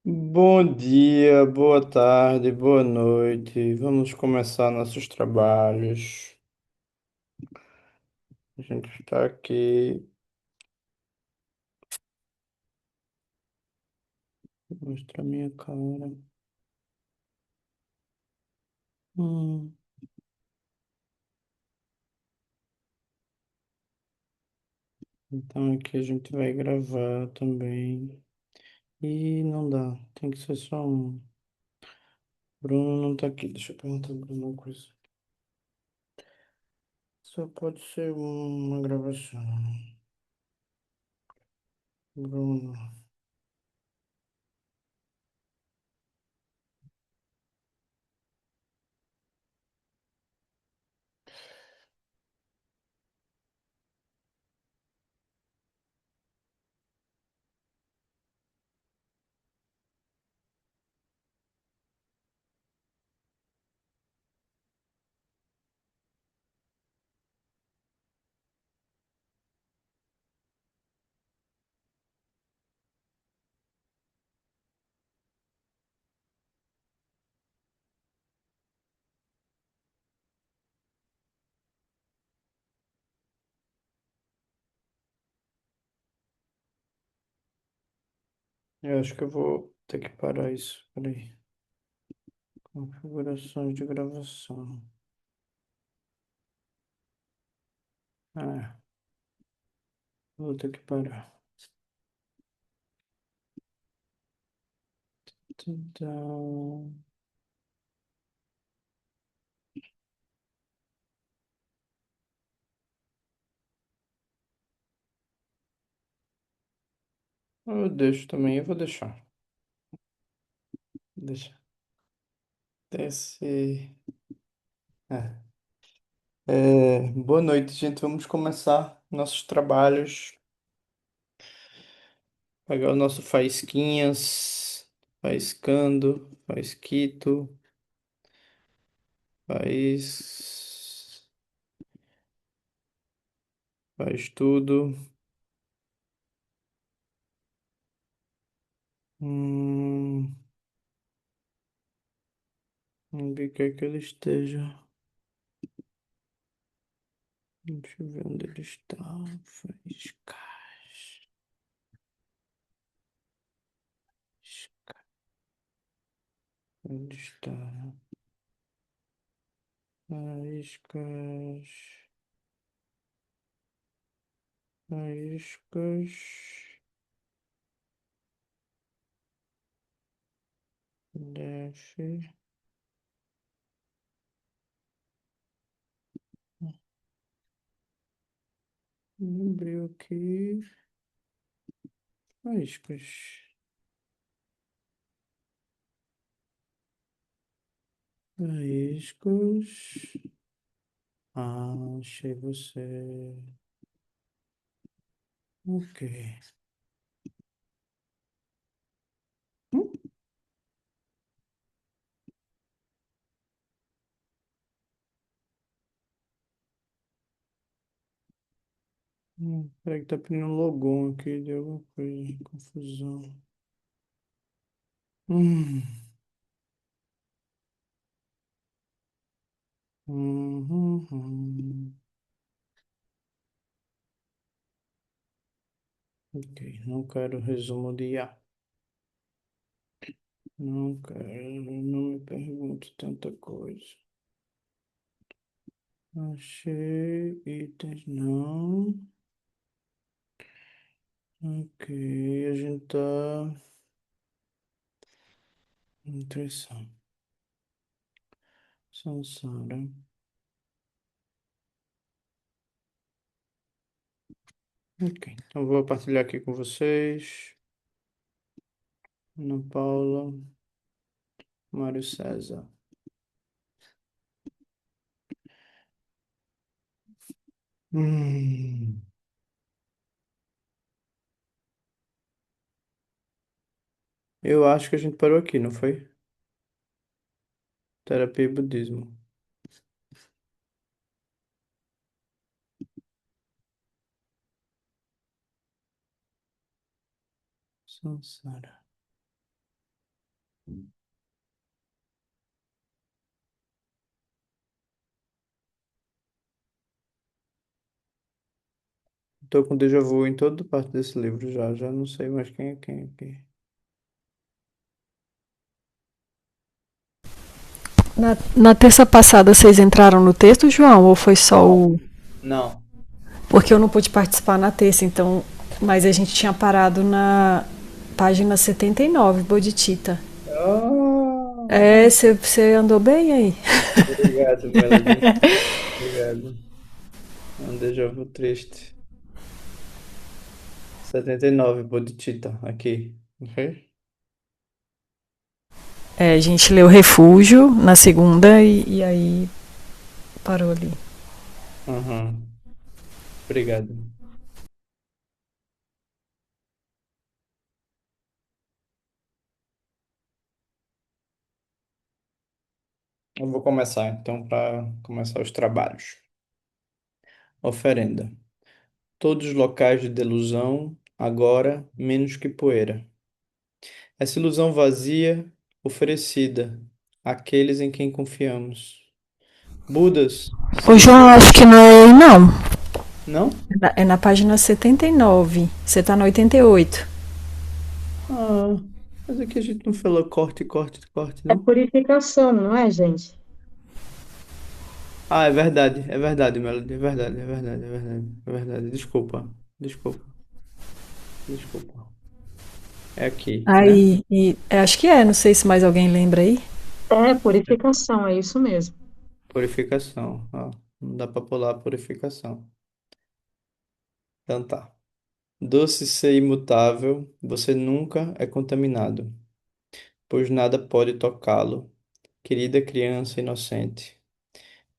Bom dia, boa tarde, boa noite. Vamos começar nossos trabalhos. A gente está aqui. Vou mostrar minha cara. Hum, Então aqui a gente vai gravar também. E não dá, tem que ser só um. Bruno não tá aqui. Deixa eu perguntar ao Bruno uma coisa. Só pode ser uma gravação. Bruno, eu acho que eu vou ter que parar isso. Peraí. Configurações de gravação. Ah, vou ter que parar. Então, eu deixo também, eu vou deixar. Deixa. Desce. É. Boa noite, gente. Vamos começar nossos trabalhos. Pegar o nosso faísquinhas, faiscando, faisquito, faz, faz tudo. Hum, Onde quer que ele esteja. Deixa eu ver onde ele está. Faiscas. Onde está? Faíscas. Faíscas. Def. Abriu aqui. Faíscas. Faíscas. Ah, achei você. Ok. Hum? Peraí que tá pedindo um logon aqui, deu alguma coisa, confusão. Hum, hum. Ok, não quero resumo de IA. Não quero, não me pergunte tanta coisa. Achei itens, não. Ok, a gente tá. Nutrição. Sansara. Ok, então vou partilhar aqui com vocês. Ana Paula, Mário César. Hum, eu acho que a gente parou aqui, não foi? Terapia e budismo. Sansara. Tô com déjà vu em toda parte desse livro já. Já não sei mais quem é quem aqui. Na terça passada vocês entraram no texto, João, ou foi só Não. o. Não. Porque eu não pude participar na terça, então. Mas a gente tinha parado na página 79, Bodhicitta. Ah, É, você andou bem aí? obrigado, Melody. Obrigado. É um déjà vu triste. 79, Bodhicitta, aqui. Ok? É, a gente leu Refúgio na segunda e aí parou ali. Uhum. Obrigado. Eu vou começar então para começar os trabalhos. Oferenda. Todos os locais de delusão, agora menos que poeira. Essa ilusão vazia, oferecida àqueles em quem confiamos. Budas, Ô, João, silenciosos. acho que não é aí, não. Não? É na página 79. Você tá no 88. Ah, mas aqui a gente não falou corte, corte, corte, É não? purificação, não é, gente? Ah, é verdade, Melody, é verdade, é verdade, é verdade, é verdade. Desculpa, desculpa, desculpa. É aqui, né? Aí, acho que é, não sei se mais alguém lembra aí. É purificação, é isso mesmo. Purificação. Ó, não dá para pular a purificação. Então tá. Doce ser imutável, você nunca é contaminado, pois nada pode tocá-lo, querida criança inocente.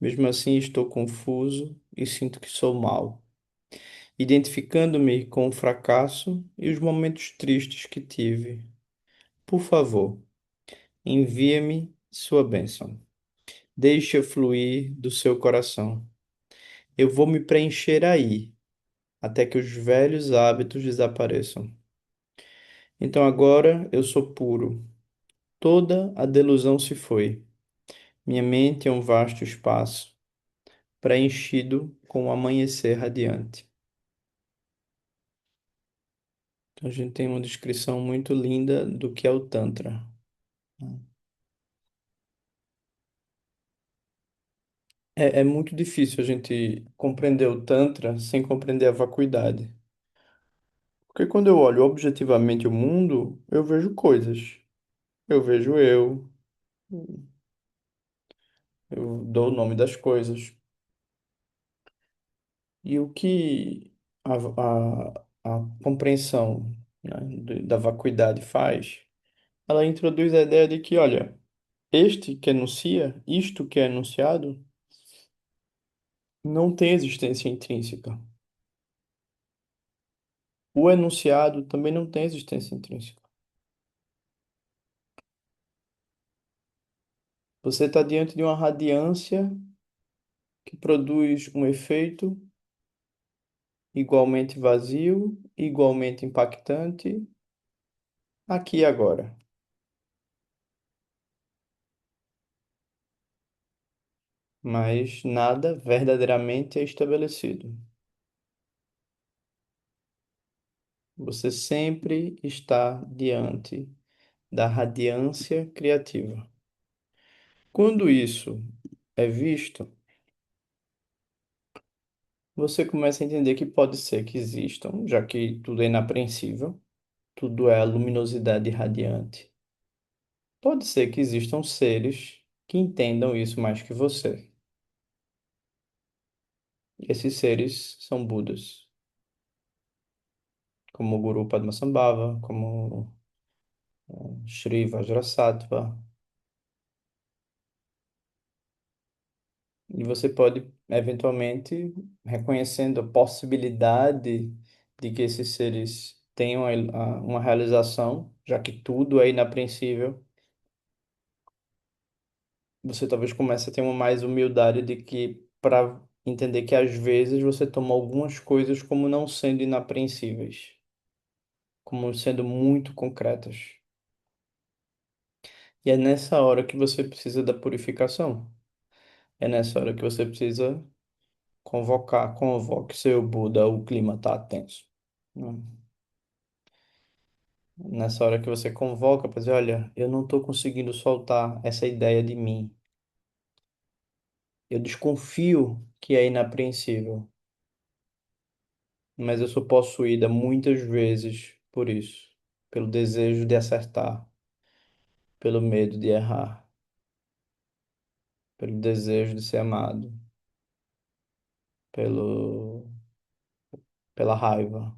Mesmo assim, estou confuso e sinto que sou mal, identificando-me com o fracasso e os momentos tristes que tive. Por favor, envia-me sua bênção. Deixa fluir do seu coração. Eu vou me preencher aí, até que os velhos hábitos desapareçam. Então agora eu sou puro. Toda a delusão se foi. Minha mente é um vasto espaço, preenchido com o amanhecer radiante. Então a gente tem uma descrição muito linda do que é o Tantra. É muito difícil a gente compreender o Tantra sem compreender a vacuidade. Porque quando eu olho objetivamente o mundo, eu vejo coisas. Eu vejo eu dou o nome das coisas. E o que a compreensão, né, da vacuidade faz, ela introduz a ideia de que, olha, este que enuncia, isto que é enunciado, não tem existência intrínseca. O enunciado também não tem existência intrínseca. Você está diante de uma radiância que produz um efeito igualmente vazio, igualmente impactante, aqui e agora. Mas nada verdadeiramente é estabelecido. Você sempre está diante da radiância criativa. Quando isso é visto, você começa a entender que pode ser que existam, já que tudo é inapreensível, tudo é a luminosidade radiante. Pode ser que existam seres que entendam isso mais que você. Esses seres são Budas, como o Guru Padmasambhava, como Shri Vajrasattva. E você pode, eventualmente, reconhecendo a possibilidade de que esses seres tenham uma realização, já que tudo é inapreensível, você talvez comece a ter uma mais humildade de que, para entender que às vezes você toma algumas coisas como não sendo inapreensíveis, como sendo muito concretas. E é nessa hora que você precisa da purificação. É nessa hora que você precisa convocar, convoque seu Buda, o clima tá tenso. Né? Nessa hora que você convoca para dizer, olha, eu não estou conseguindo soltar essa ideia de mim. Eu desconfio que é inapreensível, mas eu sou possuída muitas vezes por isso, pelo desejo de acertar, pelo medo de errar, pelo desejo de ser amado, pelo, pela raiva.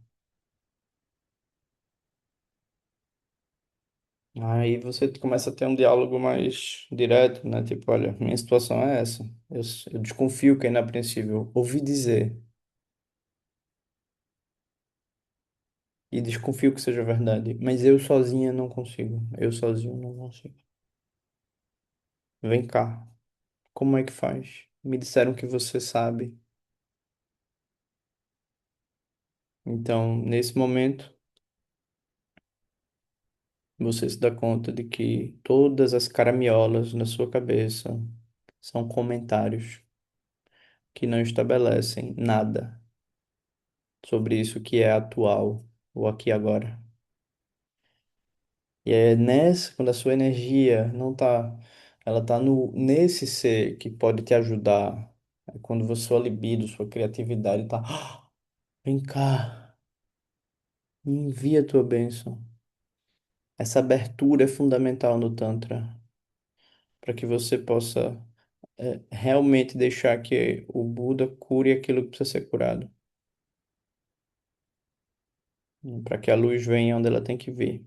Aí você começa a ter um diálogo mais direto, né? Tipo, olha, minha situação é essa. Eu desconfio que é inapreensível. Ouvi dizer e desconfio que seja verdade, mas eu sozinha não consigo. Eu sozinho não consigo. Vem cá, como é que faz? Me disseram que você sabe. Então, nesse momento, você se dá conta de que todas as caraminholas na sua cabeça são comentários que não estabelecem nada sobre isso que é atual ou aqui e agora. E é nessa, quando a sua energia não tá, ela tá no, nesse ser que pode te ajudar. É quando a sua libido, sua criatividade tá, "Ah, vem cá, me envia a tua bênção." Essa abertura é fundamental no Tantra, para que você possa realmente deixar que o Buda cure aquilo que precisa ser curado, para que a luz venha onde ela tem que vir.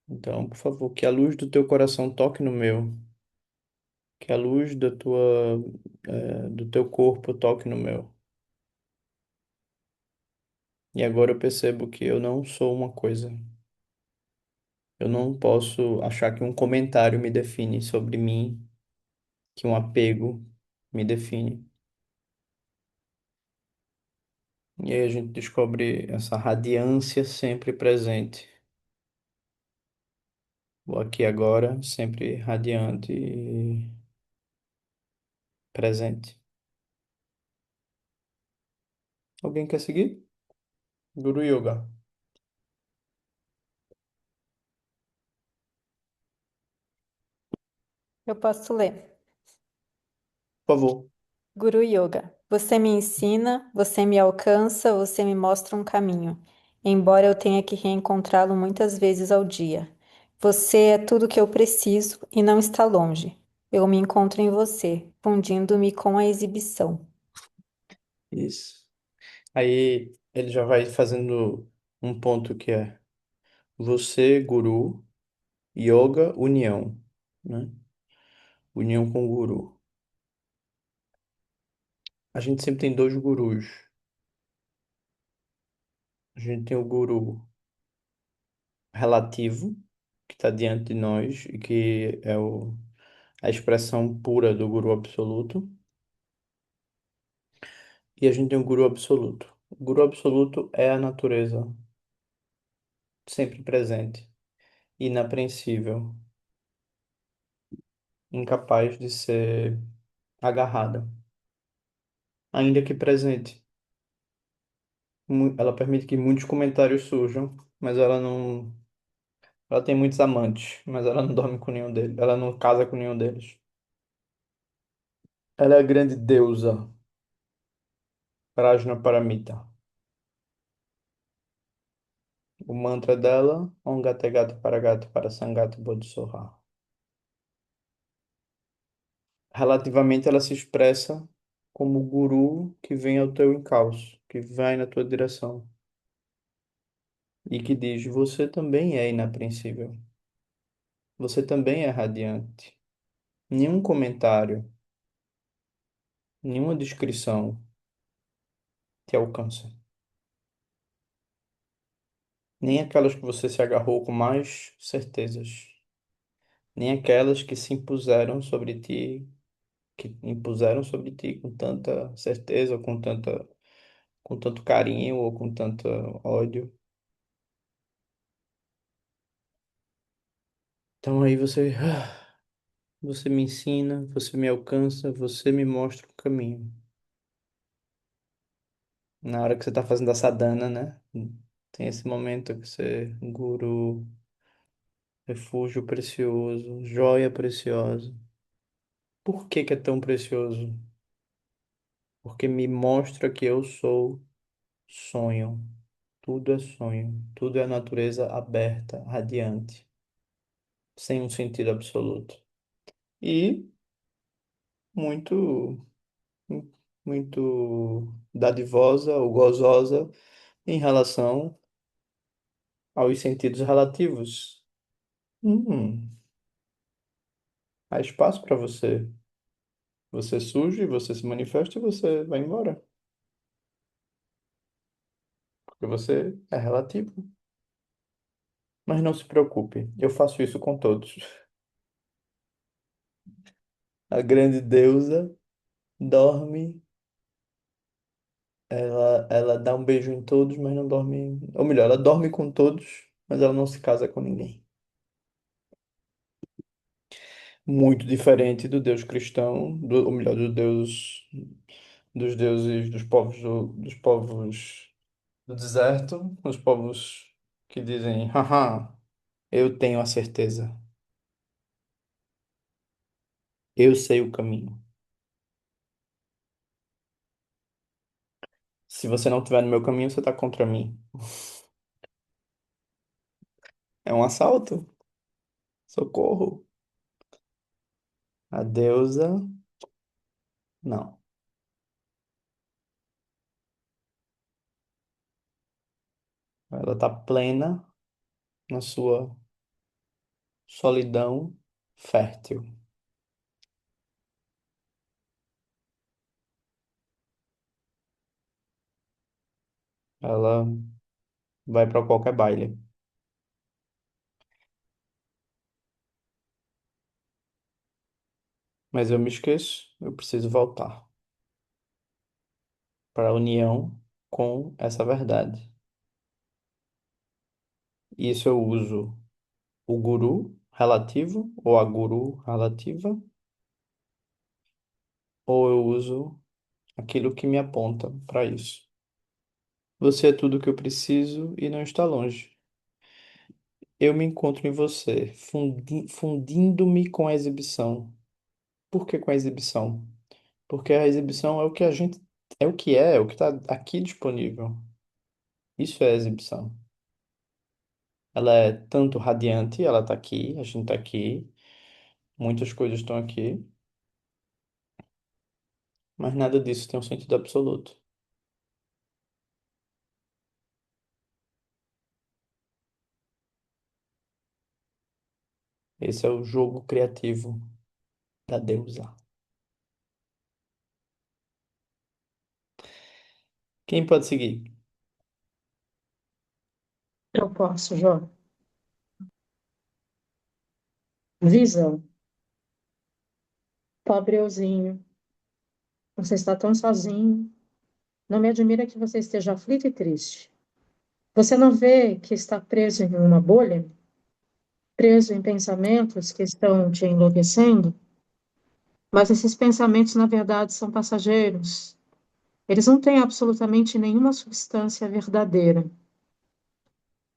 Então, por favor, que a luz do teu coração toque no meu, que a luz da tua, do teu corpo toque no meu. E agora eu percebo que eu não sou uma coisa. Eu não posso achar que um comentário me define sobre mim, que um apego me define. E aí a gente descobre essa radiância sempre presente. O aqui e agora, sempre radiante e presente. Alguém quer seguir? Guru Yoga, Eu posso ler. por favor. Guru Yoga. Você me ensina, você me alcança, você me mostra um caminho, embora eu tenha que reencontrá-lo muitas vezes ao dia. Você é tudo que eu preciso e não está longe. Eu me encontro em você, fundindo-me com a exibição. Isso. Aí ele já vai fazendo um ponto que é você, guru, yoga, união, né? União com o guru. A gente sempre tem dois gurus. A gente tem o guru relativo, que está diante de nós e que é a expressão pura do guru absoluto. E a gente tem o guru absoluto. O guru absoluto é a natureza, sempre presente, inapreensível, incapaz de ser agarrada, ainda que presente. Ela permite que muitos comentários surjam, mas ela não. Ela tem muitos amantes, mas ela não dorme com nenhum deles. Ela não casa com nenhum deles. Ela é a grande deusa, Prajna Paramita. O mantra dela, Om Gate Gate Paragate Parasangate Bodhisattva. Relativamente, ela se expressa como o guru que vem ao teu encalço, que vai na tua direção e que diz: você também é inapreensível, você também é radiante. Nenhum comentário, nenhuma descrição te alcança. Nem aquelas que você se agarrou com mais certezas, nem aquelas que se impuseram sobre ti, que impuseram sobre ti com tanta certeza, com tanto carinho ou com tanto ódio. Então aí você me ensina, você me alcança, você me mostra o caminho. Na hora que você está fazendo a sadhana, né? Tem esse momento que você, guru, refúgio precioso, joia preciosa. Por que que é tão precioso? Porque me mostra que eu sou sonho. Tudo é sonho. Tudo é natureza aberta, radiante, sem um sentido absoluto. E muito, muito dadivosa ou gozosa em relação aos sentidos relativos. Hum, há espaço para você. Você surge, você se manifesta e você vai embora. Porque você é relativo. Mas não se preocupe, eu faço isso com todos. A grande deusa dorme, ela dá um beijo em todos, mas não dorme. Ou melhor, ela dorme com todos, mas ela não se casa com ninguém. Muito diferente do Deus cristão, ou melhor, dos deuses dos povos do deserto, os povos que dizem, haha, eu tenho a certeza, eu sei o caminho. Se você não estiver no meu caminho, você está contra mim. É um assalto. Socorro. A deusa, não. Ela está plena na sua solidão fértil. Ela vai para qualquer baile. Mas eu me esqueço, eu preciso voltar para a união com essa verdade. Isso eu uso o guru relativo ou a guru relativa, ou eu uso aquilo que me aponta para isso. Você é tudo o que eu preciso e não está longe. Eu me encontro em você, fundindo-me com a exibição. Por que com a exibição? Porque a exibição é o que a gente é o que está aqui disponível. Isso é a exibição. Ela é tanto radiante, ela está aqui, a gente está aqui, muitas coisas estão aqui, mas nada disso tem um sentido absoluto. Esse é o jogo criativo da deusa. Quem pode seguir? Eu posso, Jó. Visão. Pobre euzinho, você está tão sozinho. Não me admira que você esteja aflito e triste. Você não vê que está preso em uma bolha? Preso em pensamentos que estão te enlouquecendo? Mas esses pensamentos, na verdade, são passageiros. Eles não têm absolutamente nenhuma substância verdadeira.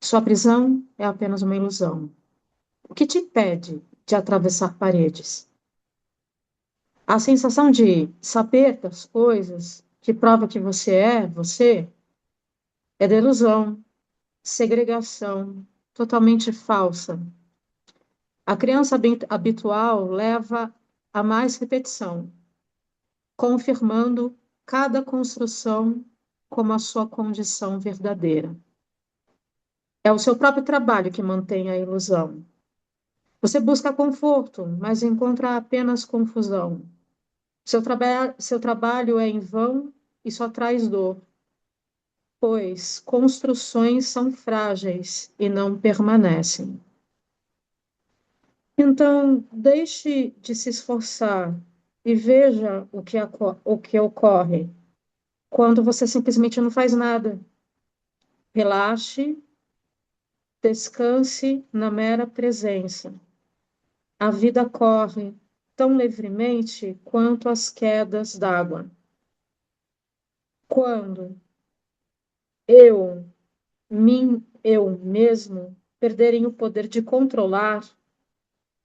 Sua prisão é apenas uma ilusão. O que te impede de atravessar paredes? A sensação de saber das coisas que prova que você, é delusão, segregação, totalmente falsa. A criança habitual leva a mais repetição, confirmando cada construção como a sua condição verdadeira. É o seu próprio trabalho que mantém a ilusão. Você busca conforto, mas encontra apenas confusão. Seu trabalho é em vão e só traz dor, pois construções são frágeis e não permanecem. Então, deixe de se esforçar e veja o que ocorre quando você simplesmente não faz nada. Relaxe, descanse na mera presença. a vida corre tão livremente quanto as quedas d'água. Quando eu, eu mesmo, perderem o poder de controlar,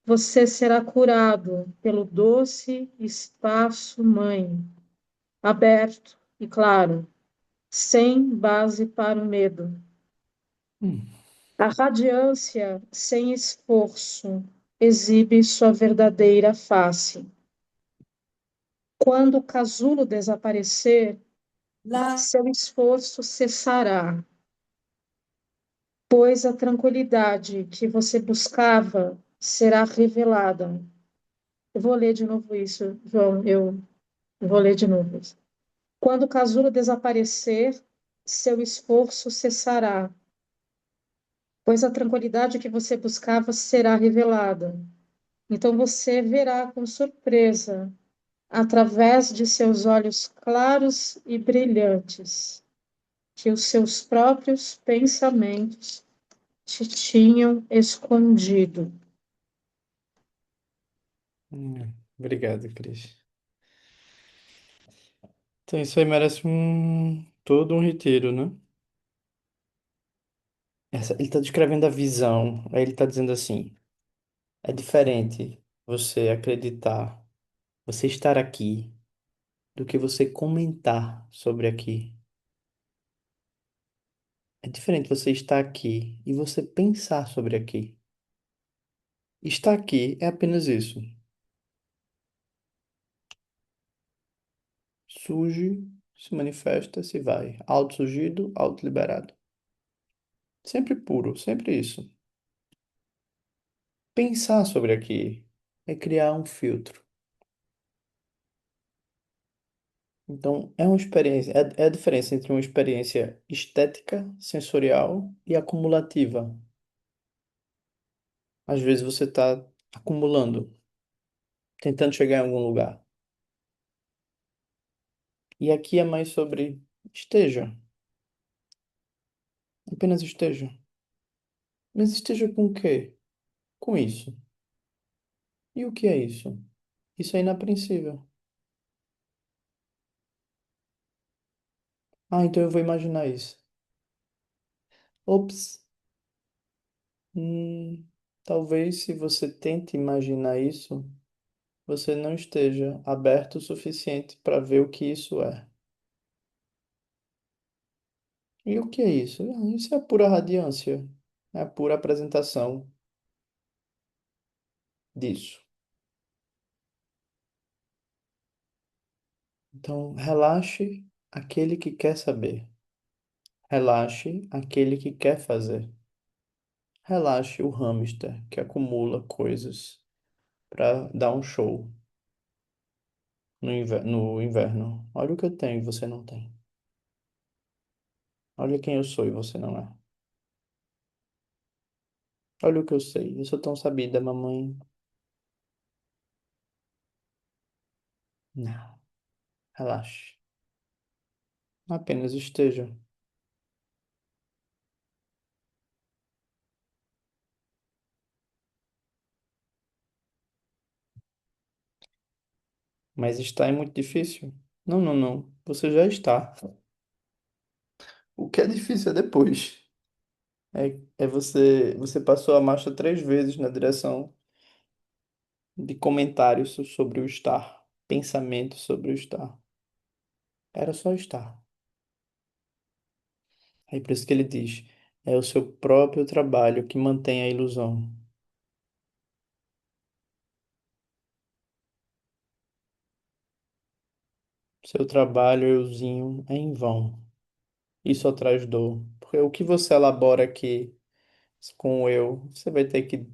você será curado pelo doce espaço mãe, aberto e claro, sem base para o medo. Hum, A radiância sem esforço exibe sua verdadeira face. Quando o casulo desaparecer, seu esforço cessará, pois a tranquilidade que você buscava será revelada. Eu vou ler de novo isso, João, eu vou ler de novo isso. Quando o casulo desaparecer, seu esforço cessará, pois a tranquilidade que você buscava será revelada. Então você verá com surpresa, através de seus olhos claros e brilhantes, que os seus próprios pensamentos te tinham escondido. Obrigado, Cris. Então isso aí merece todo um retiro, né? Ele está descrevendo a visão, aí ele está dizendo assim: é diferente você acreditar, você estar aqui, do que você comentar sobre aqui. É diferente você estar aqui e você pensar sobre aqui. Estar aqui é apenas isso. Surge, se manifesta, se vai. Auto-surgido, auto-liberado. Sempre puro, sempre isso. Pensar sobre aqui é criar um filtro. Então, é uma experiência, é a diferença entre uma experiência estética, sensorial e acumulativa. Às vezes você está acumulando, tentando chegar em algum lugar. E aqui é mais sobre esteja, apenas esteja. Mas esteja com o quê? Com isso. E o que é isso? Isso é inapreensível. Ah, então eu vou imaginar isso. Ops. Talvez se você tente imaginar isso, você não esteja aberto o suficiente para ver o que isso é. E o que é isso? Isso é a pura radiância. É a pura apresentação disso. Então, relaxe aquele que quer saber. Relaxe aquele que quer fazer. Relaxe o hamster que acumula coisas para dar um show no inverno. Olha o que eu tenho e você não tem. Olha quem eu sou e você não é. Olha o que eu sei. Eu sou tão sabida, mamãe. Não, relaxe. Apenas esteja. Mas estar é muito difícil? Não, não, não. Você já está. O que é difícil é depois. É você passou a marcha 3 vezes na direção de comentários sobre o estar, pensamentos sobre o estar. Era só estar. Aí por isso que ele diz, é o seu próprio trabalho que mantém a ilusão. Seu trabalho, euzinho, é em vão. E só traz dor. Porque o que você elabora aqui com o eu, você vai ter que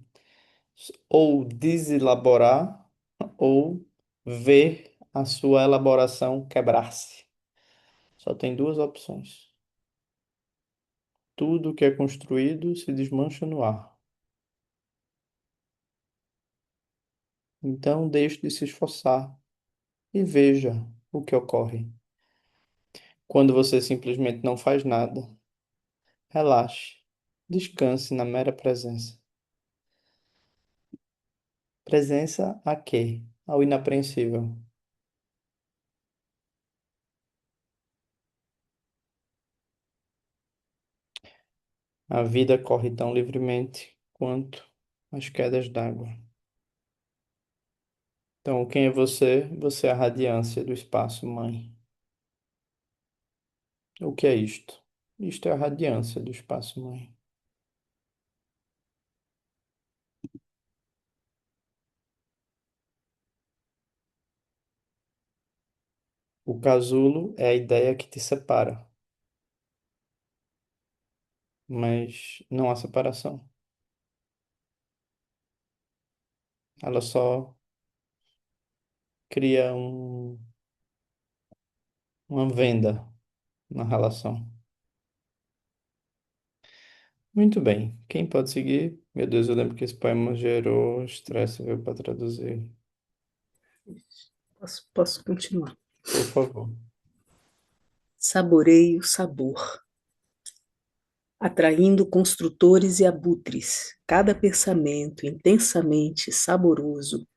ou deselaborar ou ver a sua elaboração quebrar-se. Só tem duas opções. Tudo que é construído se desmancha no ar. Então deixe de se esforçar e veja o que ocorre. Quando você simplesmente não faz nada, relaxe, descanse na mera presença. Presença a quê? Ao inapreensível. A vida corre tão livremente quanto as quedas d'água. Então, quem é você? Você é a radiância do espaço, mãe. O que é isto? Isto é a radiância do espaço, mãe. O casulo é a ideia que te separa, mas não há separação. Ela só cria uma venda na relação. Muito bem. Quem pode seguir? Meu Deus, eu lembro que esse poema gerou estresse, veio para traduzir. Posso continuar. Por favor. Saboreie o sabor, atraindo construtores e abutres. Cada pensamento intensamente saboroso,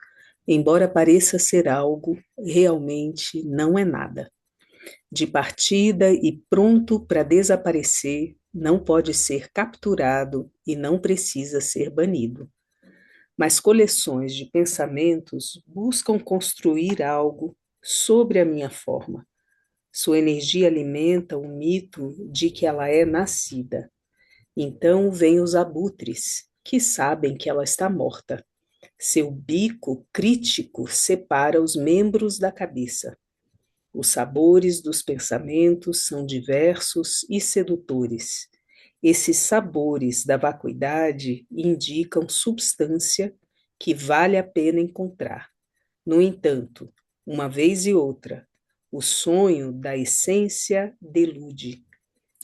embora pareça ser algo, realmente não é nada. De partida e pronto para desaparecer, não pode ser capturado e não precisa ser banido. Mas coleções de pensamentos buscam construir algo sobre a minha forma. Sua energia alimenta o mito de que ela é nascida. Então vêm os abutres, que sabem que ela está morta. Seu bico crítico separa os membros da cabeça. Os sabores dos pensamentos são diversos e sedutores. Esses sabores da vacuidade indicam substância que vale a pena encontrar. No entanto, uma vez e outra, o sonho da essência delude,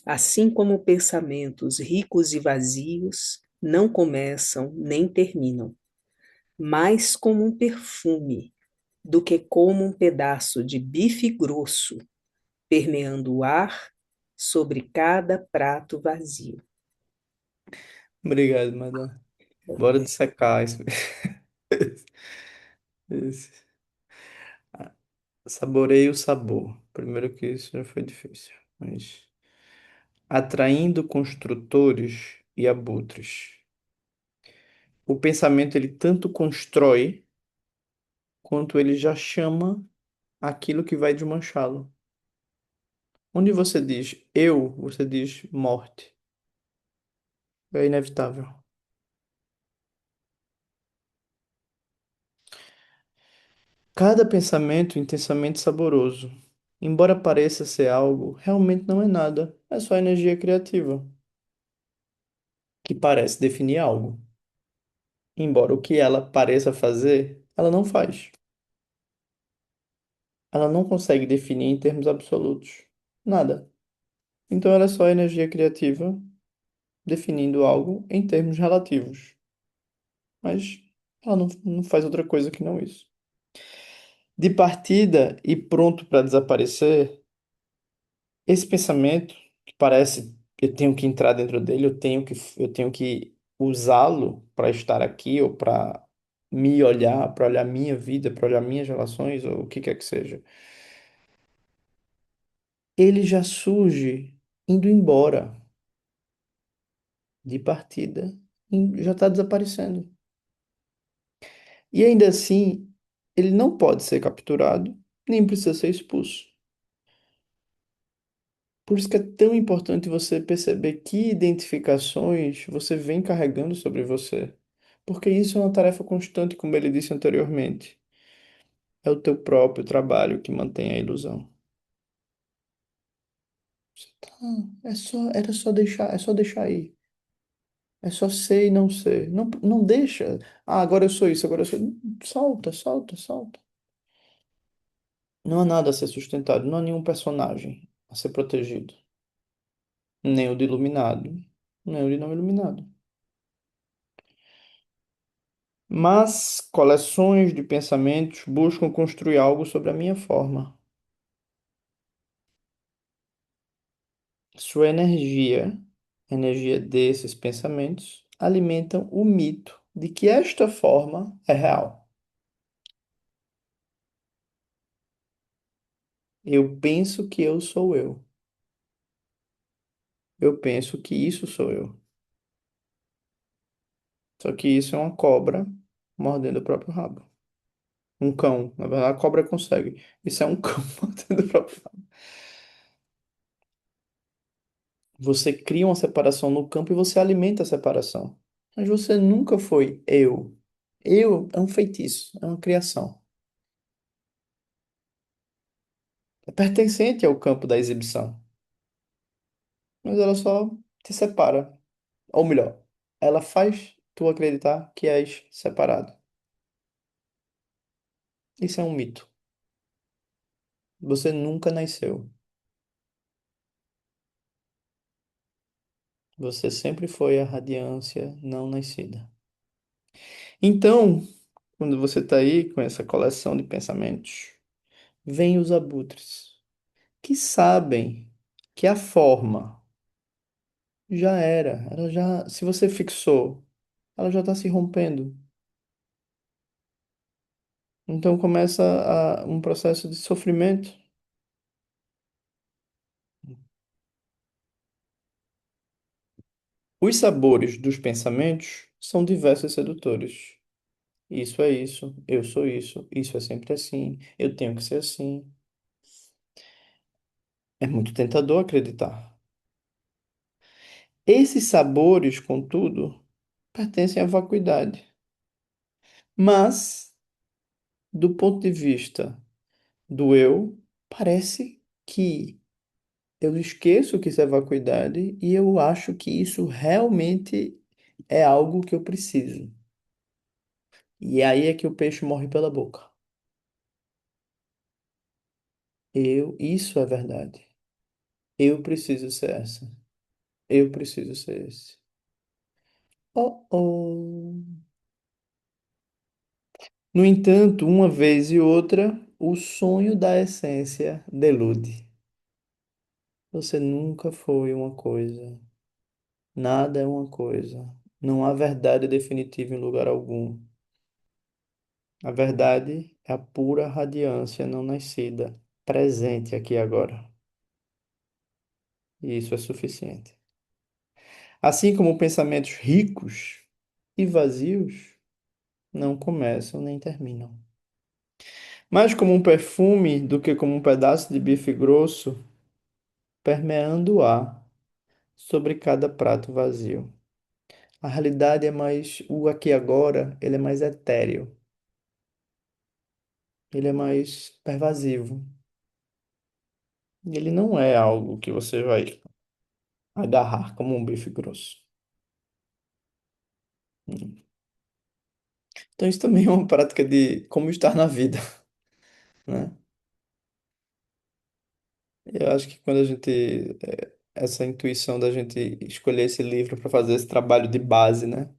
assim como pensamentos ricos e vazios não começam nem terminam, mais como um perfume do que como um pedaço de bife grosso permeando o ar sobre cada prato vazio. Obrigado, madame. Bora dissecar isso. Esse. Saboreie o sabor. Primeiro que isso já foi difícil, mas atraindo construtores e abutres. O pensamento ele tanto constrói quanto ele já chama aquilo que vai desmanchá-lo. Onde você diz eu, você diz morte. É inevitável. Cada pensamento intensamente saboroso. Embora pareça ser algo, realmente não é nada. É só energia criativa, que parece definir algo. Embora o que ela pareça fazer, ela não faz. Ela não consegue definir em termos absolutos. Nada. Então ela é só energia criativa definindo algo em termos relativos. Mas ela não faz outra coisa que não isso. De partida e pronto para desaparecer, esse pensamento que parece eu tenho que entrar dentro dele, eu tenho que usá-lo para estar aqui ou para me olhar, para olhar minha vida, para olhar minhas relações ou o que quer que seja. Ele já surge indo embora de partida, já está desaparecendo. E ainda assim, ele não pode ser capturado, nem precisa ser expulso. Por isso que é tão importante você perceber que identificações você vem carregando sobre você. Porque isso é uma tarefa constante, como ele disse anteriormente. É o teu próprio trabalho que mantém a ilusão. Tá, é só deixar aí. É só ser e não ser. Não, não deixa. Ah, agora eu sou isso, agora eu sou. Solta, solta, solta. Não há nada a ser sustentado, não há nenhum personagem a ser protegido. Nem o de iluminado, nem o de não iluminado. Mas coleções de pensamentos buscam construir algo sobre a minha forma. Sua energia, a energia desses pensamentos, alimentam o mito de que esta forma é real. Eu penso que eu sou eu. Eu penso que isso sou eu. Só que isso é uma cobra mordendo o próprio rabo. Um cão. Na verdade, a cobra consegue. Isso é um cão mordendo o próprio rabo. Você cria uma separação no campo e você alimenta a separação. Mas você nunca foi eu. Eu é um feitiço, é uma criação. É pertencente ao campo da exibição. Mas ela só te separa. Ou melhor, ela faz tu acreditar que és separado. Isso é um mito. Você nunca nasceu. Você sempre foi a radiância não nascida. Então, quando você está aí com essa coleção de pensamentos, vêm os abutres, que sabem que a forma já era, ela já, se você fixou, ela já está se rompendo. Então começa um processo de sofrimento. Os sabores dos pensamentos são diversos e sedutores. Isso é isso, eu sou isso é sempre assim, eu tenho que ser assim. É muito tentador acreditar. Esses sabores, contudo, pertencem à vacuidade. Mas, do ponto de vista do eu, parece que eu esqueço que isso é vacuidade e eu acho que isso realmente é algo que eu preciso. E aí é que o peixe morre pela boca. Isso é verdade. Eu preciso ser essa. Eu preciso ser esse. Oh, oh. No entanto, uma vez e outra, o sonho da essência delude. Você nunca foi uma coisa. Nada é uma coisa. Não há verdade definitiva em lugar algum. A verdade é a pura radiância não nascida, presente aqui e agora. E isso é suficiente. Assim como pensamentos ricos e vazios não começam nem terminam. Mais como um perfume do que como um pedaço de bife grosso permeando o ar sobre cada prato vazio. A realidade é mais, o aqui e agora, ele é mais etéreo, ele é mais pervasivo. Ele não é algo que você vai agarrar como um bife grosso. Então isso também é uma prática de como estar na vida, né? Eu acho que quando a gente, essa intuição da gente escolher esse livro para fazer esse trabalho de base, né?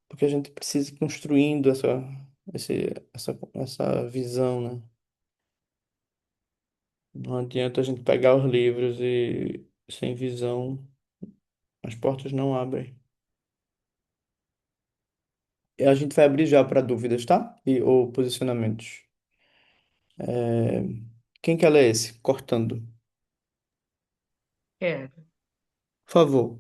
Porque a gente precisa ir construindo essa visão, né? Não adianta a gente pegar os livros e sem visão as portas não abrem. E a gente vai abrir já para dúvidas, tá? Ou posicionamentos. É, quem que ela é esse? Cortando. É, Por favor.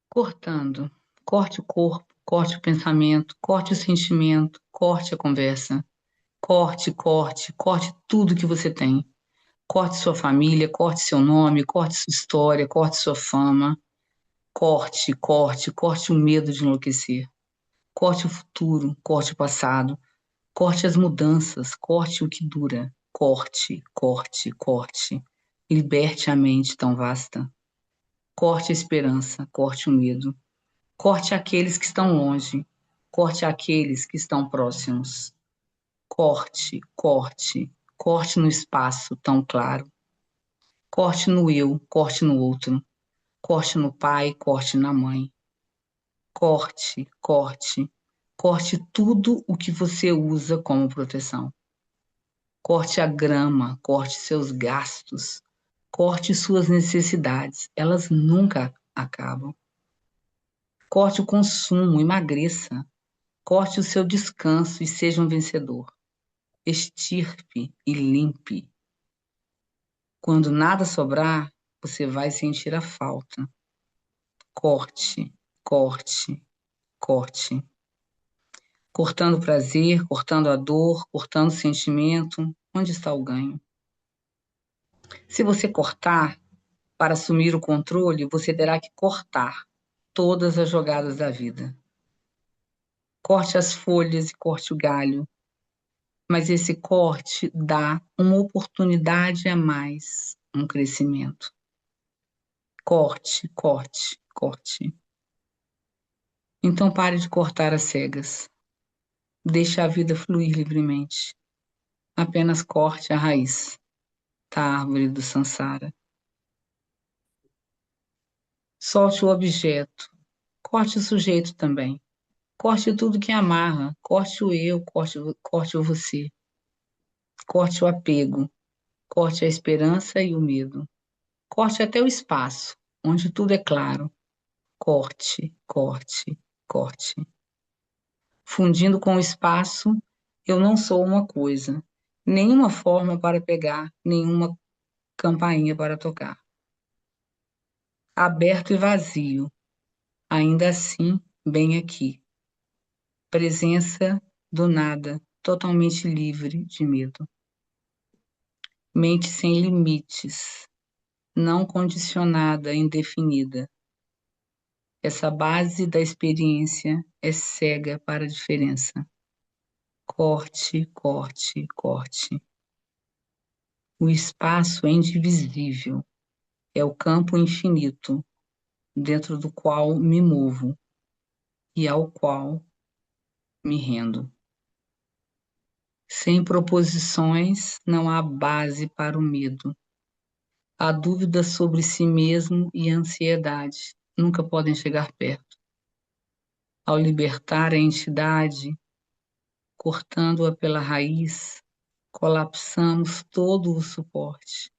cortando. Corte o corpo, corte o pensamento, corte o sentimento, corte a conversa. Corte, corte, corte tudo que você tem. Corte sua família, corte seu nome, corte sua história, corte sua fama. Corte, corte, corte o medo de enlouquecer. Corte o futuro, corte o passado. Corte as mudanças, corte o que dura. Corte, corte, corte. Liberte a mente tão vasta. Corte a esperança, corte o medo. Corte aqueles que estão longe, corte aqueles que estão próximos. Corte, corte, corte no espaço tão claro. Corte no eu, corte no outro. Corte no pai, corte na mãe. Corte, corte, corte tudo o que você usa como proteção. Corte a grama, corte seus gastos. Corte suas necessidades, elas nunca acabam. Corte o consumo, emagreça. Corte o seu descanso e seja um vencedor. Extirpe e limpe. Quando nada sobrar, você vai sentir a falta. Corte, corte, corte. Cortando o prazer, cortando a dor, cortando o sentimento. Onde está o ganho? Se você cortar para assumir o controle, você terá que cortar todas as jogadas da vida. Corte as folhas e corte o galho, mas esse corte dá uma oportunidade a mais, um crescimento. Corte, corte, corte. Então pare de cortar as cegas. Deixe a vida fluir livremente. Apenas corte a raiz da árvore do Sansara. Solte o objeto. Corte o sujeito também. Corte tudo que amarra. Corte o eu, corte o você. Corte o apego. Corte a esperança e o medo. Corte até o espaço, onde tudo é claro. Corte, corte, corte. Fundindo com o espaço, eu não sou uma coisa, nenhuma forma para pegar, nenhuma campainha para tocar. Aberto e vazio, ainda assim, bem aqui. Presença do nada, totalmente livre de medo. Mente sem limites, não condicionada, indefinida. Essa base da experiência é cega para a diferença. Corte, corte, corte. O espaço é indivisível, é o campo infinito, dentro do qual me movo e ao qual me rendo. Sem proposições não há base para o medo. A dúvida sobre si mesmo e a ansiedade nunca podem chegar perto. Ao libertar a entidade, cortando-a pela raiz, colapsamos todo o suporte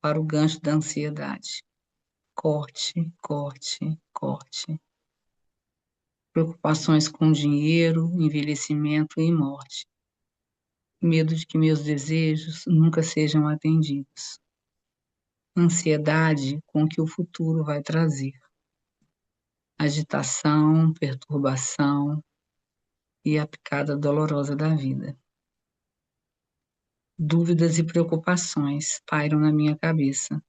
para o gancho da ansiedade. Corte, corte, corte. Preocupações com dinheiro, envelhecimento e morte. Medo de que meus desejos nunca sejam atendidos. Ansiedade com o que o futuro vai trazer. Agitação, perturbação e a picada dolorosa da vida. Dúvidas e preocupações pairam na minha cabeça.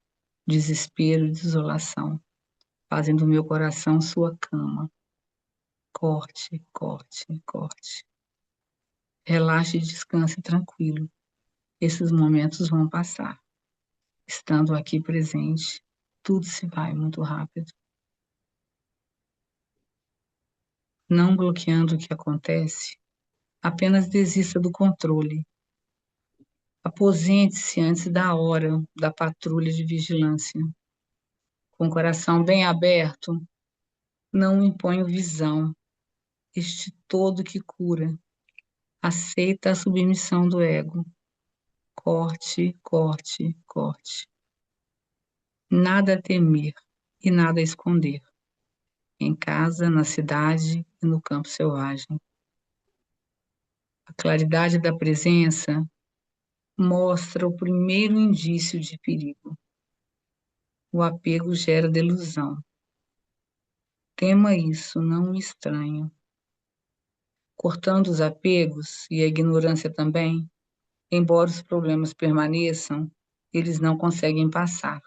Desespero e desolação fazem do meu coração sua cama. Corte, corte, corte. Relaxe e descanse tranquilo. Esses momentos vão passar. Estando aqui presente, tudo se vai muito rápido. Não bloqueando o que acontece, apenas desista do controle. Aposente-se antes da hora da patrulha de vigilância. Com o coração bem aberto, não imponho visão. Este todo que cura. Aceita a submissão do ego. Corte, corte, corte. Nada a temer e nada a esconder. Em casa, na cidade e no campo selvagem. A claridade da presença mostra o primeiro indício de perigo. O apego gera delusão. Tema isso, não o estranho. Cortando os apegos e a ignorância também, embora os problemas permaneçam, eles não conseguem passar.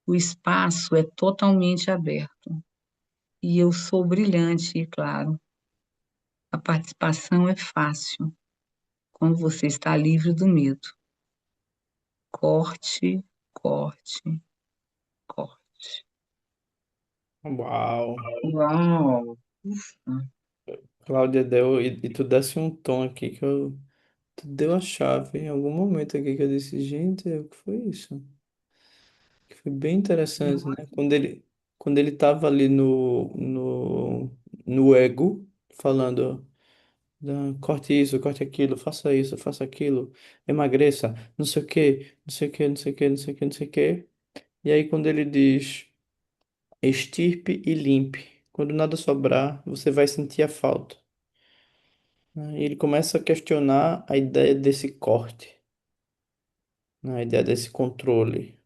O espaço é totalmente aberto. E eu sou brilhante e claro. A participação é fácil, quando você está livre do medo. Corte, corte, corte. Uau! Uau! Cláudia deu, e tu desse um tom aqui que eu. Tu deu a chave em algum momento aqui que eu disse, gente, o que foi isso? Que foi bem interessante, né? Quando ele tava ali no ego, falando, corte isso, corte aquilo, faça isso, faça aquilo, emagreça, não sei o quê, não sei o quê, não sei o quê, não sei o quê, não sei o quê. E aí quando ele diz, extirpe e limpe. Quando nada sobrar, você vai sentir a falta, né? E ele começa a questionar a ideia desse corte, né? A ideia desse controle.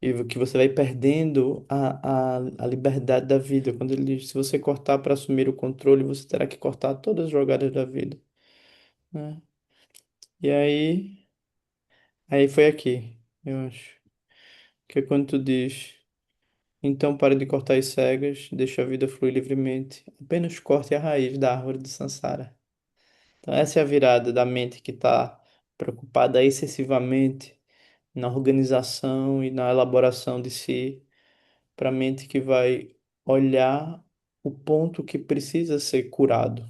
E que você vai perdendo a liberdade da vida. Quando ele diz, se você cortar para assumir o controle, você terá que cortar todas as jogadas da vida, né? E aí foi aqui, eu acho. Que é quando tu diz, então pare de cortar as cegas, deixa a vida fluir livremente. Apenas corte a raiz da árvore do Sansara. Então essa é a virada da mente que está preocupada excessivamente na organização e na elaboração de si, para a mente que vai olhar o ponto que precisa ser curado,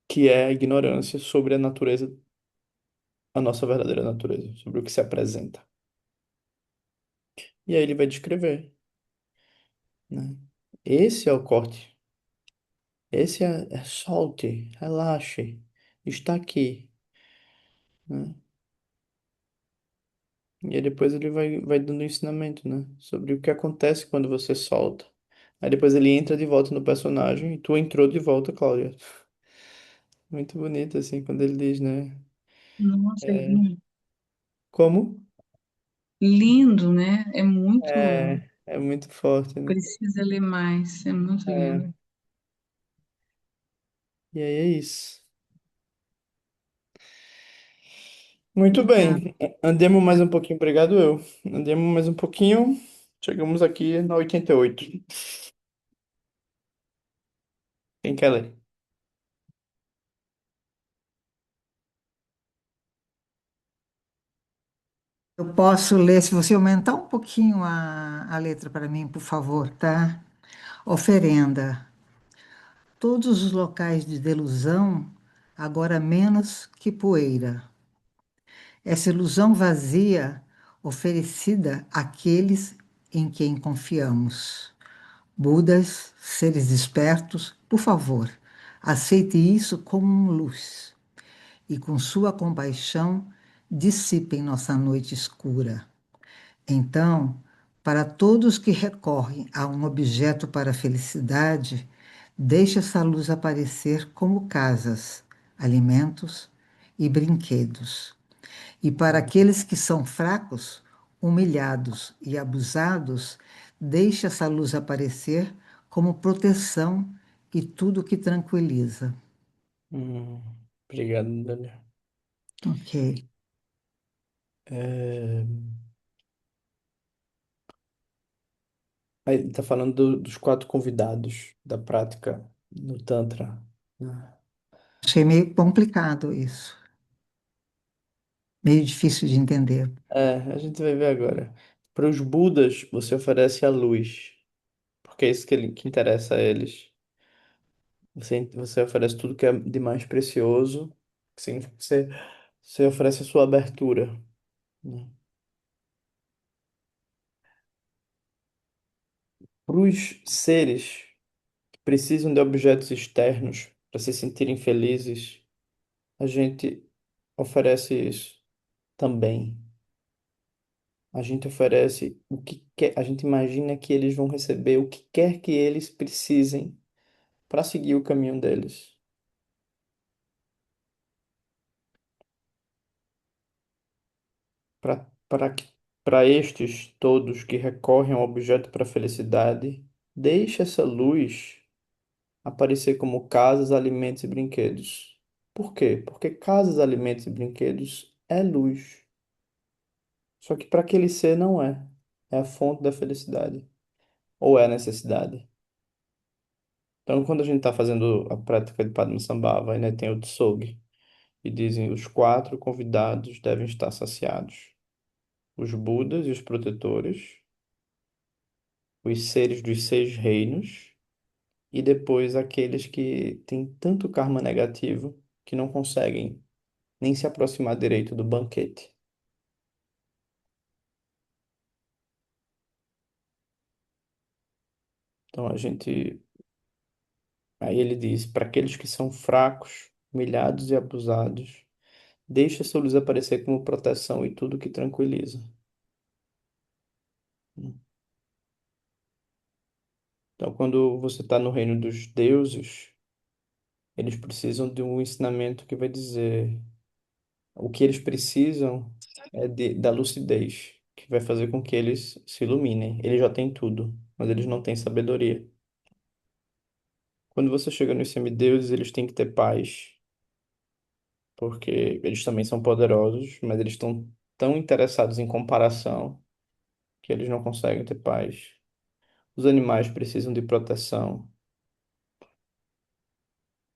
que é a ignorância sobre a natureza, a nossa verdadeira natureza, sobre o que se apresenta. E aí ele vai descrever, né? Esse é o corte. Esse é solte, relaxe, está aqui, né? E aí depois ele vai dando ensinamento, né? Sobre o que acontece quando você solta. Aí depois ele entra de volta no personagem e tu entrou de volta, Cláudia. Muito bonito, assim, quando ele diz, né? Nossa, É, lindo. como? Lindo, né? É muito. É muito forte, né? Precisa ler mais. É muito É, lindo. e aí é isso. Muito Obrigada. bem. Andemos mais um pouquinho, obrigado eu. Andemos mais um pouquinho. Chegamos aqui na 88. Quem quer ler? Eu posso ler, se você aumentar um pouquinho a letra para mim, por favor, tá? Oferenda. Todos os locais de delusão, agora menos que poeira. Essa ilusão vazia, oferecida àqueles em quem confiamos. Budas, seres espertos, por favor, aceite isso como luz e com sua compaixão dissipem nossa noite escura. Então, para todos que recorrem a um objeto para a felicidade, deixe essa luz aparecer como casas, alimentos e brinquedos. E para aqueles que são fracos, humilhados e abusados, deixe essa luz aparecer como proteção e tudo que tranquiliza. Hum, obrigado, Daniel. Ok. É, aí ele tá falando dos quatro convidados da prática no Tantra, né? Achei meio complicado isso, meio difícil de entender. É, a gente vai ver agora. Para os Budas, você oferece a luz, porque é isso que interessa a eles. Você oferece tudo que é de mais precioso, significa que você oferece a sua abertura, né? Para os seres que precisam de objetos externos para se sentirem felizes, a gente oferece isso também. A gente oferece o que quer, a gente imagina que eles vão receber o que quer que eles precisem para seguir o caminho deles. Para para estes todos que recorrem ao objeto para a felicidade, deixe essa luz aparecer como casas, alimentos e brinquedos. Por quê? Porque casas, alimentos e brinquedos é luz. Só que para aquele ser não é. É a fonte da felicidade. Ou é a necessidade. Então, quando a gente está fazendo a prática de Padmasambhava, né, tem o Tsogi, e dizem os quatro convidados devem estar saciados. Os Budas e os protetores, os seres dos seis reinos, e depois aqueles que têm tanto karma negativo que não conseguem nem se aproximar direito do banquete. Então a gente. Aí ele diz: para aqueles que são fracos, humilhados e abusados, deixa sua luz aparecer como proteção e tudo que tranquiliza. Então, quando você está no reino dos deuses, eles precisam de um ensinamento que vai dizer o que eles precisam da lucidez, que vai fazer com que eles se iluminem. Eles já têm tudo, mas eles não têm sabedoria. Quando você chega nos semideuses, eles têm que ter paz, porque eles também são poderosos, mas eles estão tão interessados em comparação que eles não conseguem ter paz. Os animais precisam de proteção.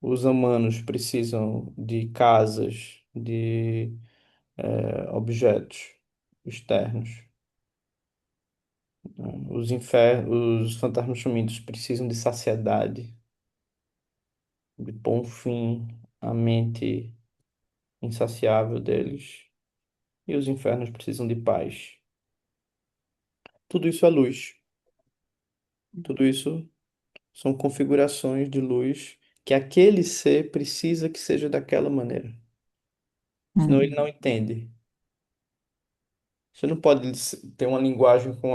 Os humanos precisam de casas, de objetos externos. Os fantasmas famintos precisam de saciedade, de pôr um fim à mente insaciável deles. E os infernos precisam de paz. Tudo isso é luz. Tudo isso são configurações de luz que aquele ser precisa que seja daquela maneira. Senão ele Hum. não entende. Você não pode ter uma linguagem com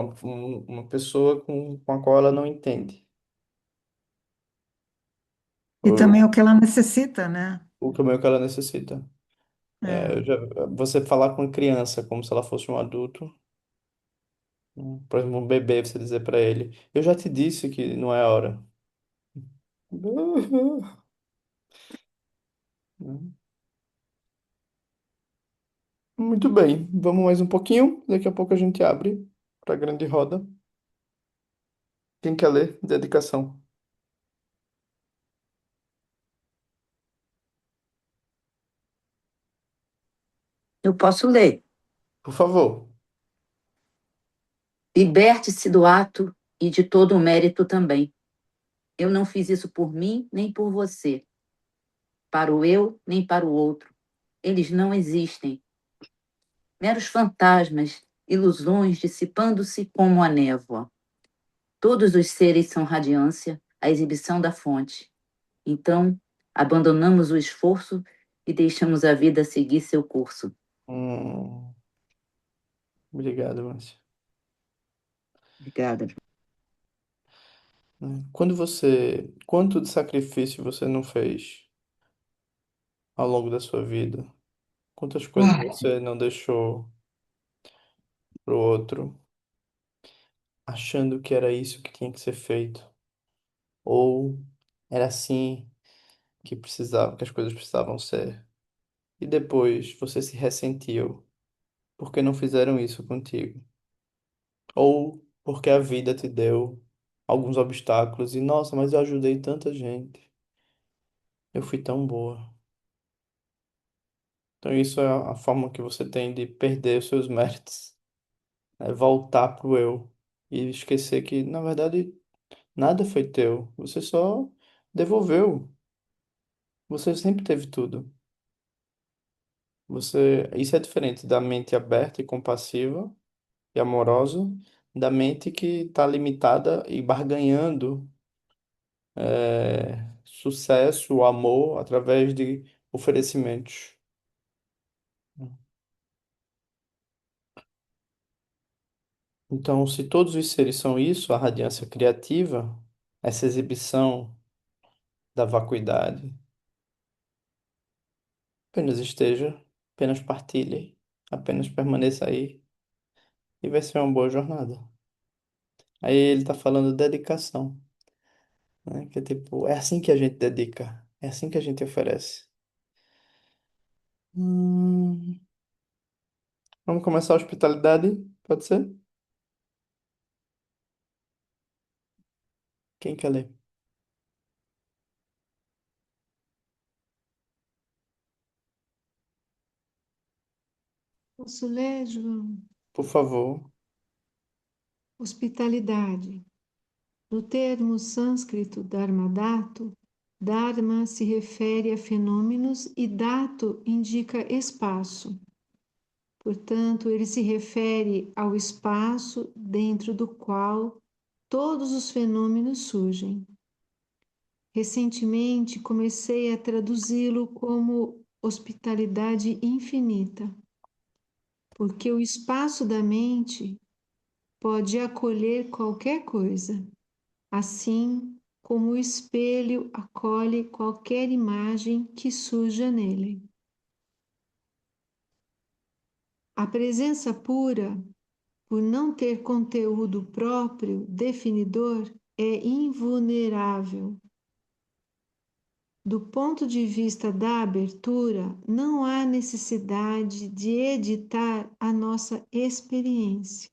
uma pessoa com a qual ela não entende. E também Ou o que ela necessita, né? o que é que ela necessita. É. Você falar com uma criança como se ela fosse um adulto, por exemplo, um bebê, você dizer para ele, eu já te disse que não é a hora. Muito bem, vamos mais um pouquinho. Daqui a pouco a gente abre para a grande roda. Quem quer ler? Dedicação. Eu posso ler. Por favor. Liberte-se do ato e de todo o mérito também. Eu não fiz isso por mim nem por você, para o eu nem para o outro. Eles não existem. Meros fantasmas, ilusões dissipando-se como a névoa. Todos os seres são radiância, a exibição da fonte. Então, abandonamos o esforço e deixamos a vida seguir seu curso. Hum, obrigado, Márcio. Obrigada. Quanto de sacrifício você não fez ao longo da sua vida? Quantas coisas você não deixou pro outro, achando que era isso que tinha que ser feito? Ou era assim que as coisas precisavam ser? E depois você se ressentiu porque não fizeram isso contigo? Ou porque a vida te deu alguns obstáculos e, nossa, mas eu ajudei tanta gente. Eu fui tão boa. Então isso é a forma que você tem de perder os seus méritos. É voltar pro eu e esquecer que, na verdade, nada foi teu. Você só devolveu. Você sempre teve tudo. Isso é diferente da mente aberta e compassiva e amorosa, da mente que está limitada e barganhando sucesso, amor através de oferecimentos. Então, se todos os seres são isso, a radiância criativa, essa exibição da vacuidade, apenas esteja, apenas partilhe, apenas permaneça aí e vai ser uma boa jornada. Aí ele está falando de dedicação, né? Que é tipo, é assim que a gente dedica, é assim que a gente oferece. Hum, vamos começar a hospitalidade, pode ser? Quem quer ler? Posso ler, João? Por favor. Hospitalidade. No termo sânscrito dharmadato, dharma se refere a fenômenos e dato indica espaço. Portanto, ele se refere ao espaço dentro do qual todos os fenômenos surgem. Recentemente, comecei a traduzi-lo como hospitalidade infinita, porque o espaço da mente pode acolher qualquer coisa. assim como o espelho acolhe qualquer imagem que surja nele. A presença pura, por não ter conteúdo próprio definidor, é invulnerável. Do ponto de vista da abertura, não há necessidade de editar a nossa experiência.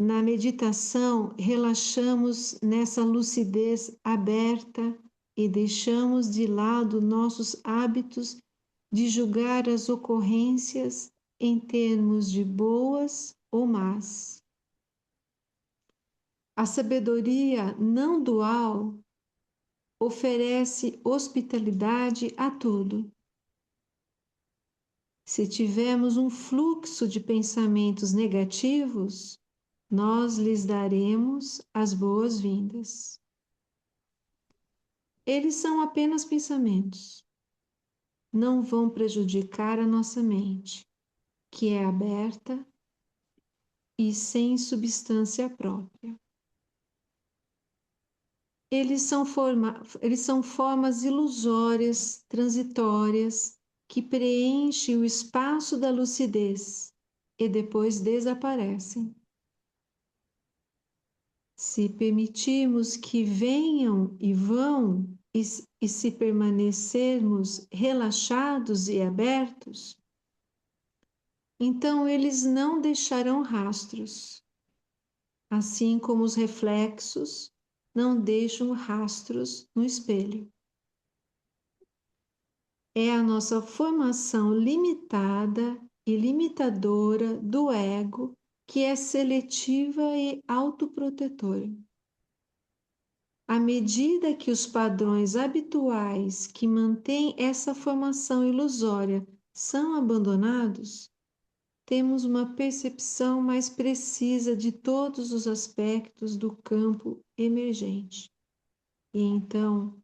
Na meditação, relaxamos nessa lucidez aberta e deixamos de lado nossos hábitos de julgar as ocorrências em termos de boas ou más. A sabedoria não dual oferece hospitalidade a tudo. Se tivermos um fluxo de pensamentos negativos, nós lhes daremos as boas-vindas. Eles são apenas pensamentos. Não vão prejudicar a nossa mente, que é aberta e sem substância própria. Eles são formas ilusórias, transitórias, que preenchem o espaço da lucidez e depois desaparecem. Se permitirmos que venham e vão, e se permanecermos relaxados e abertos, então eles não deixarão rastros, assim como os reflexos não deixam rastros no espelho. É a nossa formação limitada e limitadora do ego que é seletiva e autoprotetora. À medida que os padrões habituais que mantêm essa formação ilusória são abandonados, temos uma percepção mais precisa de todos os aspectos do campo emergente. E então,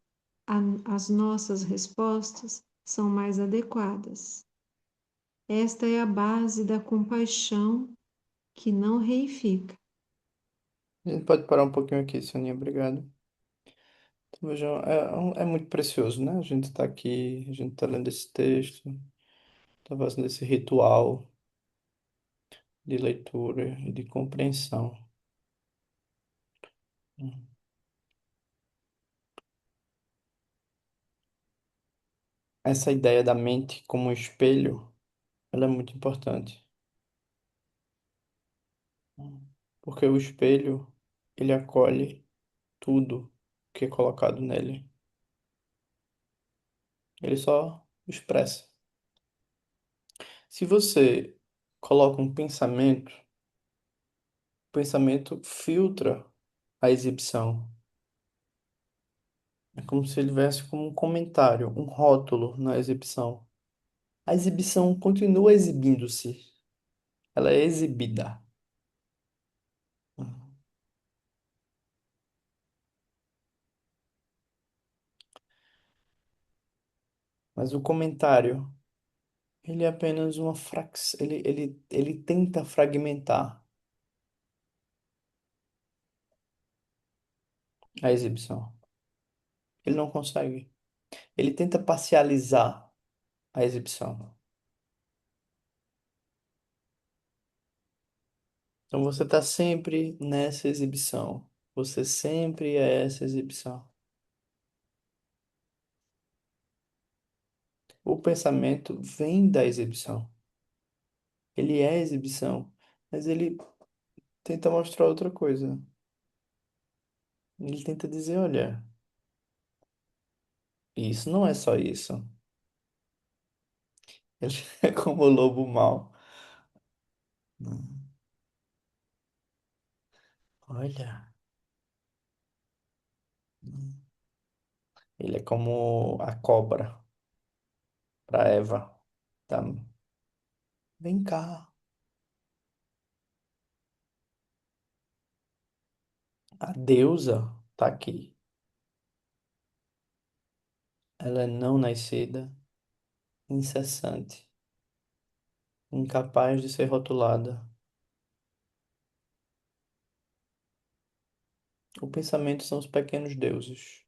as nossas respostas são mais adequadas. Esta é a base da compaixão que não reifica. A gente pode parar um pouquinho aqui, Soninha, obrigado. Então, vejam, é muito precioso, né? A gente tá aqui, a gente tá lendo esse texto, tá fazendo esse ritual de leitura e de compreensão. Essa ideia da mente como um espelho, ela é muito importante. Porque o espelho, ele acolhe tudo que é colocado nele. Ele só expressa. Se você coloca um pensamento, o pensamento filtra a exibição. É como se ele viesse como um comentário, um rótulo na exibição. A exibição continua exibindo-se. Ela é exibida. Mas o comentário, ele é apenas uma ele tenta fragmentar a exibição. Ele não consegue. Ele tenta parcializar a exibição. Então você está sempre nessa exibição. Você sempre é essa exibição. O pensamento vem da exibição. Ele é exibição, mas ele tenta mostrar outra coisa. Ele tenta dizer, olha, isso não é só isso. Ele é como o lobo mau. Olha, ele é como a cobra para Eva. Tá? Vem cá. A deusa tá aqui. Ela é não nascida, incessante, incapaz de ser rotulada. O pensamento são os pequenos deuses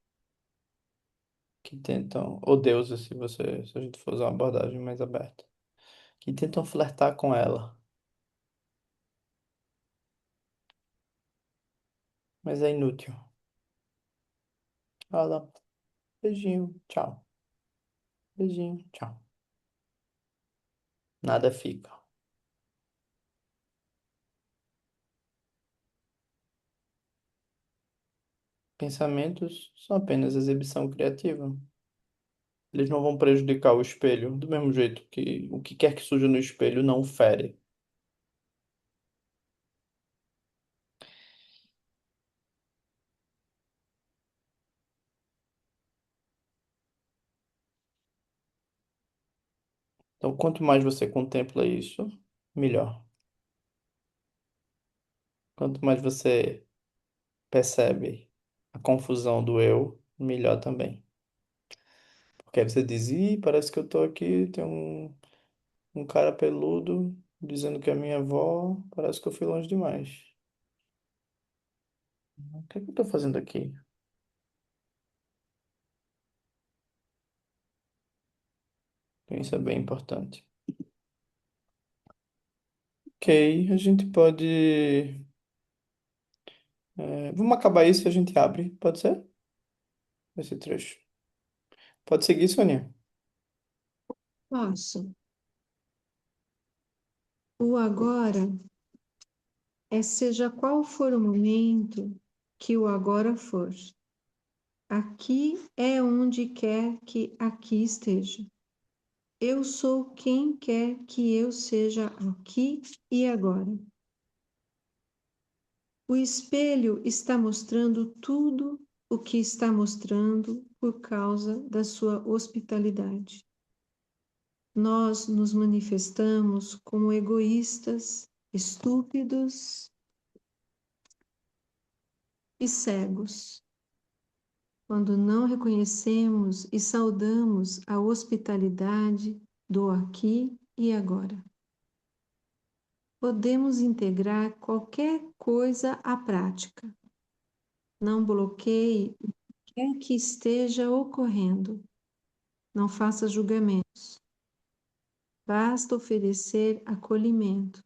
que tentam, ou deuses, se a gente for usar uma abordagem mais aberta, que tentam flertar com ela, mas é inútil. Fala, beijinho, tchau. Beijinho, tchau. Nada fica. Pensamentos são apenas exibição criativa. Eles não vão prejudicar o espelho, do mesmo jeito que o que quer que surja no espelho não fere. Então, quanto mais você contempla isso, melhor. Quanto mais você percebe a confusão do eu, melhor também. Porque aí você diz, ih, parece que eu tô aqui, tem um cara peludo dizendo que é minha avó, parece que eu fui longe demais. O que é que eu tô fazendo aqui? Então, isso é bem importante. Ok, a gente pode. Vamos acabar isso e a gente abre, pode ser? Esse trecho. Pode seguir, Sônia. Posso. O agora é seja qual for o momento que o agora for. Aqui é onde quer que aqui esteja. Eu sou quem quer que eu seja aqui e agora. O espelho está mostrando tudo o que está mostrando por causa da sua hospitalidade. Nós nos manifestamos como egoístas, estúpidos e cegos, quando não reconhecemos e saudamos a hospitalidade do aqui e agora. Podemos integrar qualquer coisa à prática. Não bloqueie o que quer que esteja ocorrendo. Não faça julgamentos. Basta oferecer acolhimento.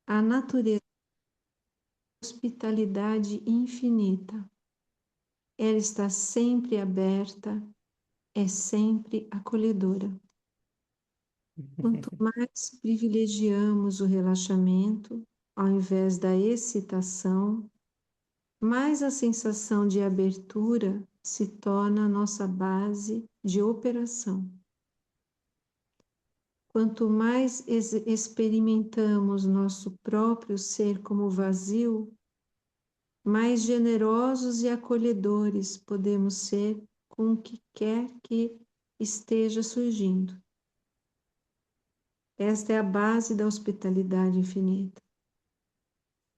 A natureza é hospitalidade infinita. Ela está sempre aberta, é sempre acolhedora. Quanto mais privilegiamos o relaxamento, ao invés da excitação, mais a sensação de abertura se torna a nossa base de operação. Quanto mais experimentamos nosso próprio ser como vazio, mais generosos e acolhedores podemos ser com o que quer que esteja surgindo. Esta é a base da hospitalidade infinita.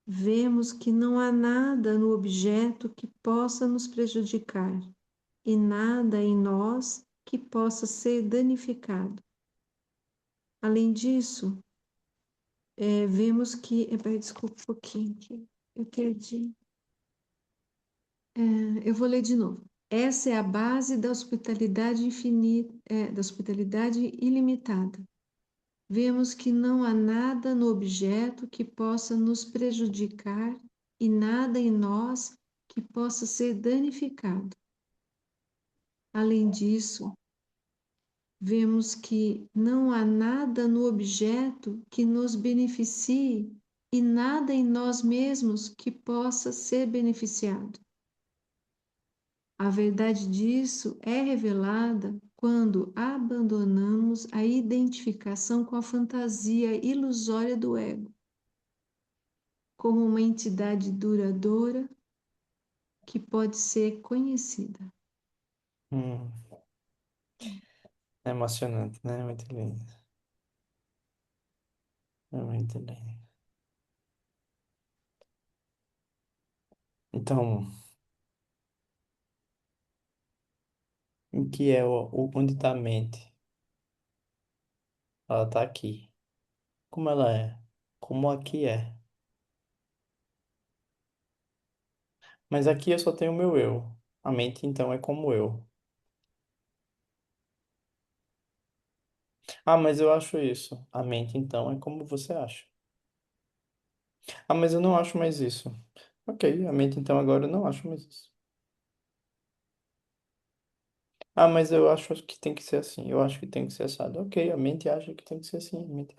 Vemos que não há nada no objeto que possa nos prejudicar e nada em nós que possa ser danificado. Além disso, vemos que. Desculpa um pouquinho aqui, eu perdi. Eu vou ler de novo. Essa é a base da hospitalidade infinita, da hospitalidade ilimitada. Vemos que não há nada no objeto que possa nos prejudicar e nada em nós que possa ser danificado. Além disso, vemos que não há nada no objeto que nos beneficie e nada em nós mesmos que possa ser beneficiado. A verdade disso é revelada quando abandonamos a identificação com a fantasia ilusória do ego, como uma entidade duradoura que pode ser conhecida. Hum, é emocionante, né? Muito lindo. É muito lindo. Então, o que é onde está a mente? Ela está aqui. Como ela é? Como aqui é? Mas aqui eu só tenho o meu eu. A mente, então, é como eu. Ah, mas eu acho isso. A mente, então, é como você acha. Ah, mas eu não acho mais isso. Ok, a mente, então, agora eu não acho mais isso. Ah, mas eu acho que tem que ser assim. Eu acho que tem que ser assado. Ok, a mente acha que tem que ser assim. A mente,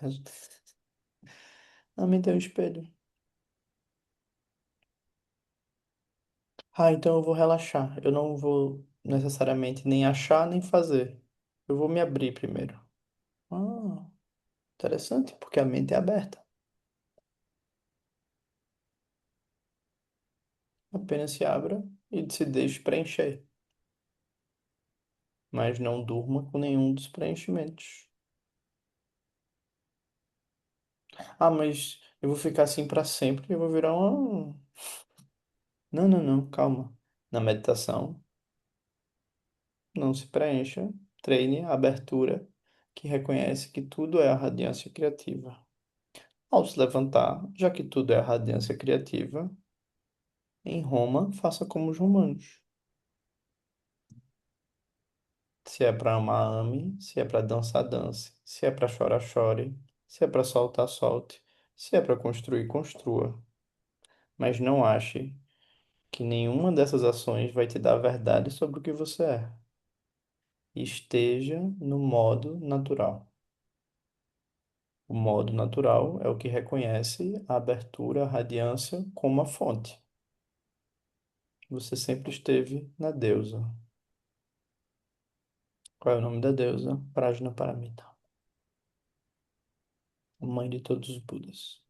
a mente é um espelho. Ah, então eu vou relaxar. Eu não vou necessariamente nem achar nem fazer. Eu vou me abrir primeiro. Ah, interessante, porque a mente é aberta. Apenas se abra e se deixe preencher. Mas não durma com nenhum dos preenchimentos. Ah, mas eu vou ficar assim para sempre. Eu vou virar uma. Não, não, não, calma. Na meditação, não se preencha. Treine a abertura que reconhece que tudo é a radiância criativa. Ao se levantar, já que tudo é a radiância criativa, em Roma, faça como os romanos. Se é para amar, ame. Se é para dançar, dance. Se é para chorar, chore. Se é para soltar, solte. Se é para construir, construa. Mas não ache que nenhuma dessas ações vai te dar a verdade sobre o que você é. Esteja no modo natural. O modo natural é o que reconhece a abertura, a radiância como a fonte. Você sempre esteve na deusa. Qual é o nome da deusa? Prajnaparamita, a mãe de todos os Budas.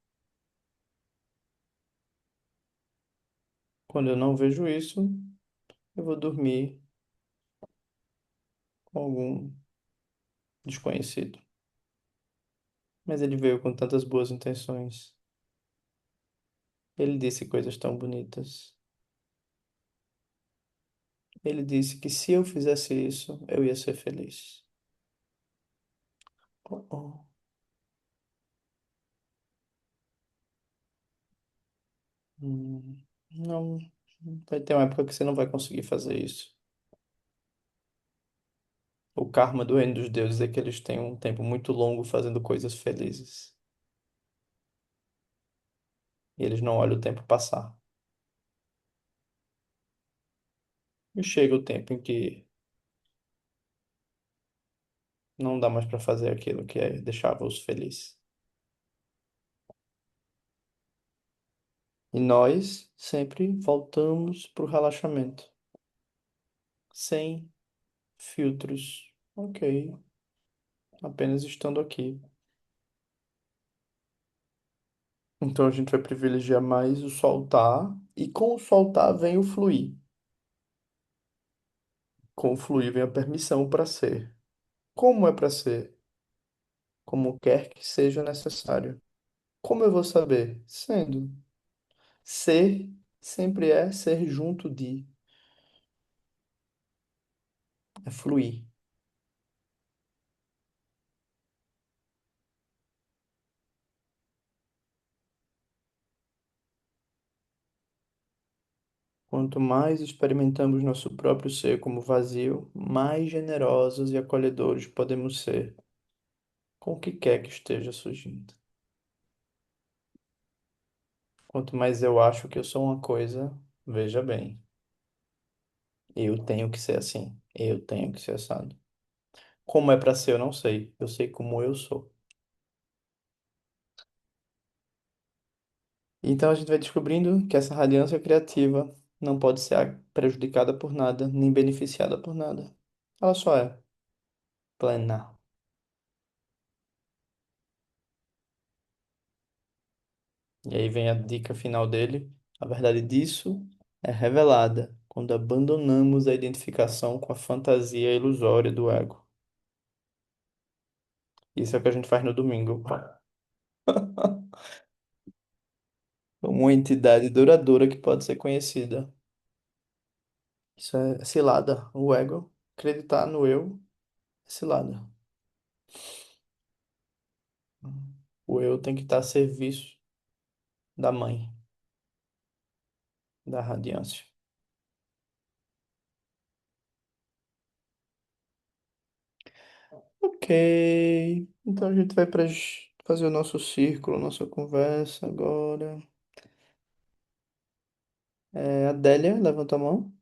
Quando eu não vejo isso, eu vou dormir com algum desconhecido. Mas ele veio com tantas boas intenções. Ele disse coisas tão bonitas. Ele disse que se eu fizesse isso, eu ia ser feliz. Oh, oh. Não, vai ter uma época que você não vai conseguir fazer isso. O karma do reino dos deuses é que eles têm um tempo muito longo fazendo coisas felizes. E eles não olham o tempo passar. E chega o tempo em que não dá mais para fazer aquilo que deixava-os felizes. E nós sempre voltamos para o relaxamento, sem filtros. Ok, apenas estando aqui. Então a gente vai privilegiar mais o soltar, e com o soltar vem o fluir. Com o fluir vem a permissão para ser. Como é para ser? Como quer que seja necessário. Como eu vou saber? Sendo. Ser sempre é ser junto de, é fluir. Quanto mais experimentamos nosso próprio ser como vazio, mais generosos e acolhedores podemos ser com o que quer que esteja surgindo. Quanto mais eu acho que eu sou uma coisa, veja bem, eu tenho que ser assim, eu tenho que ser assado. Como é para ser, eu não sei. Eu sei como eu sou. Então a gente vai descobrindo que essa radiância criativa não pode ser prejudicada por nada, nem beneficiada por nada. Ela só é plena. E aí vem a dica final dele. A verdade disso é revelada quando abandonamos a identificação com a fantasia ilusória do ego. Isso é o que a gente faz no domingo. Uma entidade duradoura que pode ser conhecida. Isso é cilada. O ego, acreditar no eu, é cilada. O eu tem que estar a serviço da mãe, da radiância. Ok. Então a gente vai para fazer o nosso círculo, nossa conversa agora. Adélia, levanta a mão.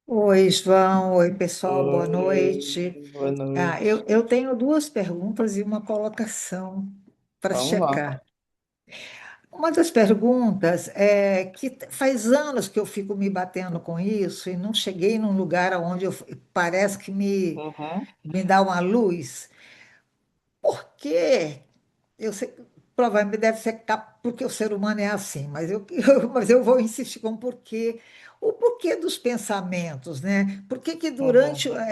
Oi, João. Oi, pessoal. Boa noite. Oi, boa Eu, noite. eu tenho duas perguntas e uma colocação para Vamos lá. checar. Uma das perguntas é que faz anos que eu fico me batendo com isso e não cheguei num lugar onde parece que Uhum, me dá uma luz. Por quê? Eu sei, que provavelmente deve ser porque o ser humano é assim, mas mas eu vou insistir com o porquê. O porquê dos pensamentos, né? Por que que durante, uhum,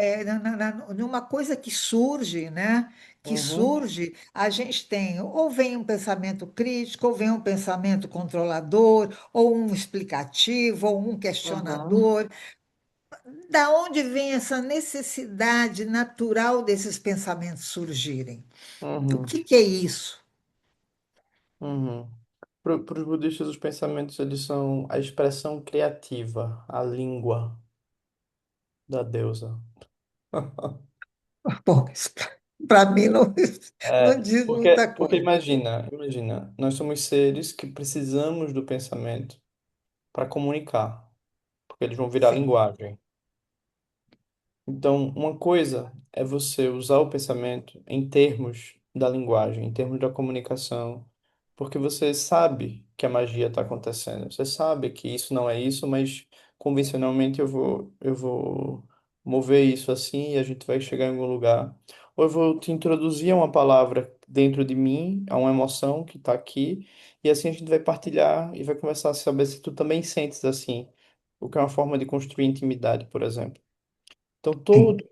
numa coisa que surge, né? Que uhum, surge, a gente tem, ou vem um pensamento crítico, ou vem um pensamento controlador, ou um explicativo, ou um uhum, questionador. Da onde vem essa necessidade natural desses pensamentos surgirem? O uhum, que que é isso? uhum. Para os budistas, os pensamentos eles são a expressão criativa, a língua da deusa. Bom, para mim não, não É, diz porque, muita porque coisa. imagina, nós somos seres que precisamos do pensamento para comunicar, porque eles vão virar Sim. linguagem. Então, uma coisa é você usar o pensamento em termos da linguagem, em termos da comunicação, porque você sabe que a magia está acontecendo. Você sabe que isso não é isso, mas convencionalmente eu vou mover isso assim e a gente vai chegar em algum lugar. Ou eu vou te introduzir a uma palavra dentro de mim, a uma emoção que está aqui, e assim a gente vai partilhar e vai começar a saber se tu também sentes assim, o que é uma forma de construir intimidade, por exemplo. Então, Sim. todo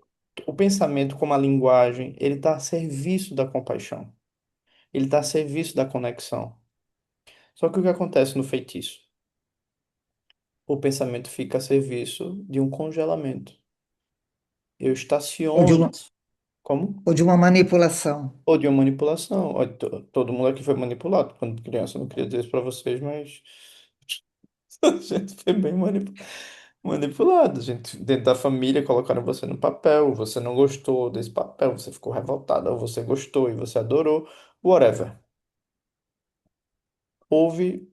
o pensamento, como a linguagem, ele está a serviço da compaixão. Ele está a serviço da conexão. Só que o que acontece no feitiço? O pensamento fica a serviço de um congelamento. Eu Ou de estaciono. uma, Como? ou de uma manipulação. Ou de uma manipulação. Ó, todo mundo aqui foi manipulado quando criança. Eu não queria dizer isso para vocês, mas a gente foi bem manipulado. A gente, dentro da família, colocaram você no papel. Você não gostou desse papel, você ficou revoltado. Ou você gostou e você adorou. Whatever.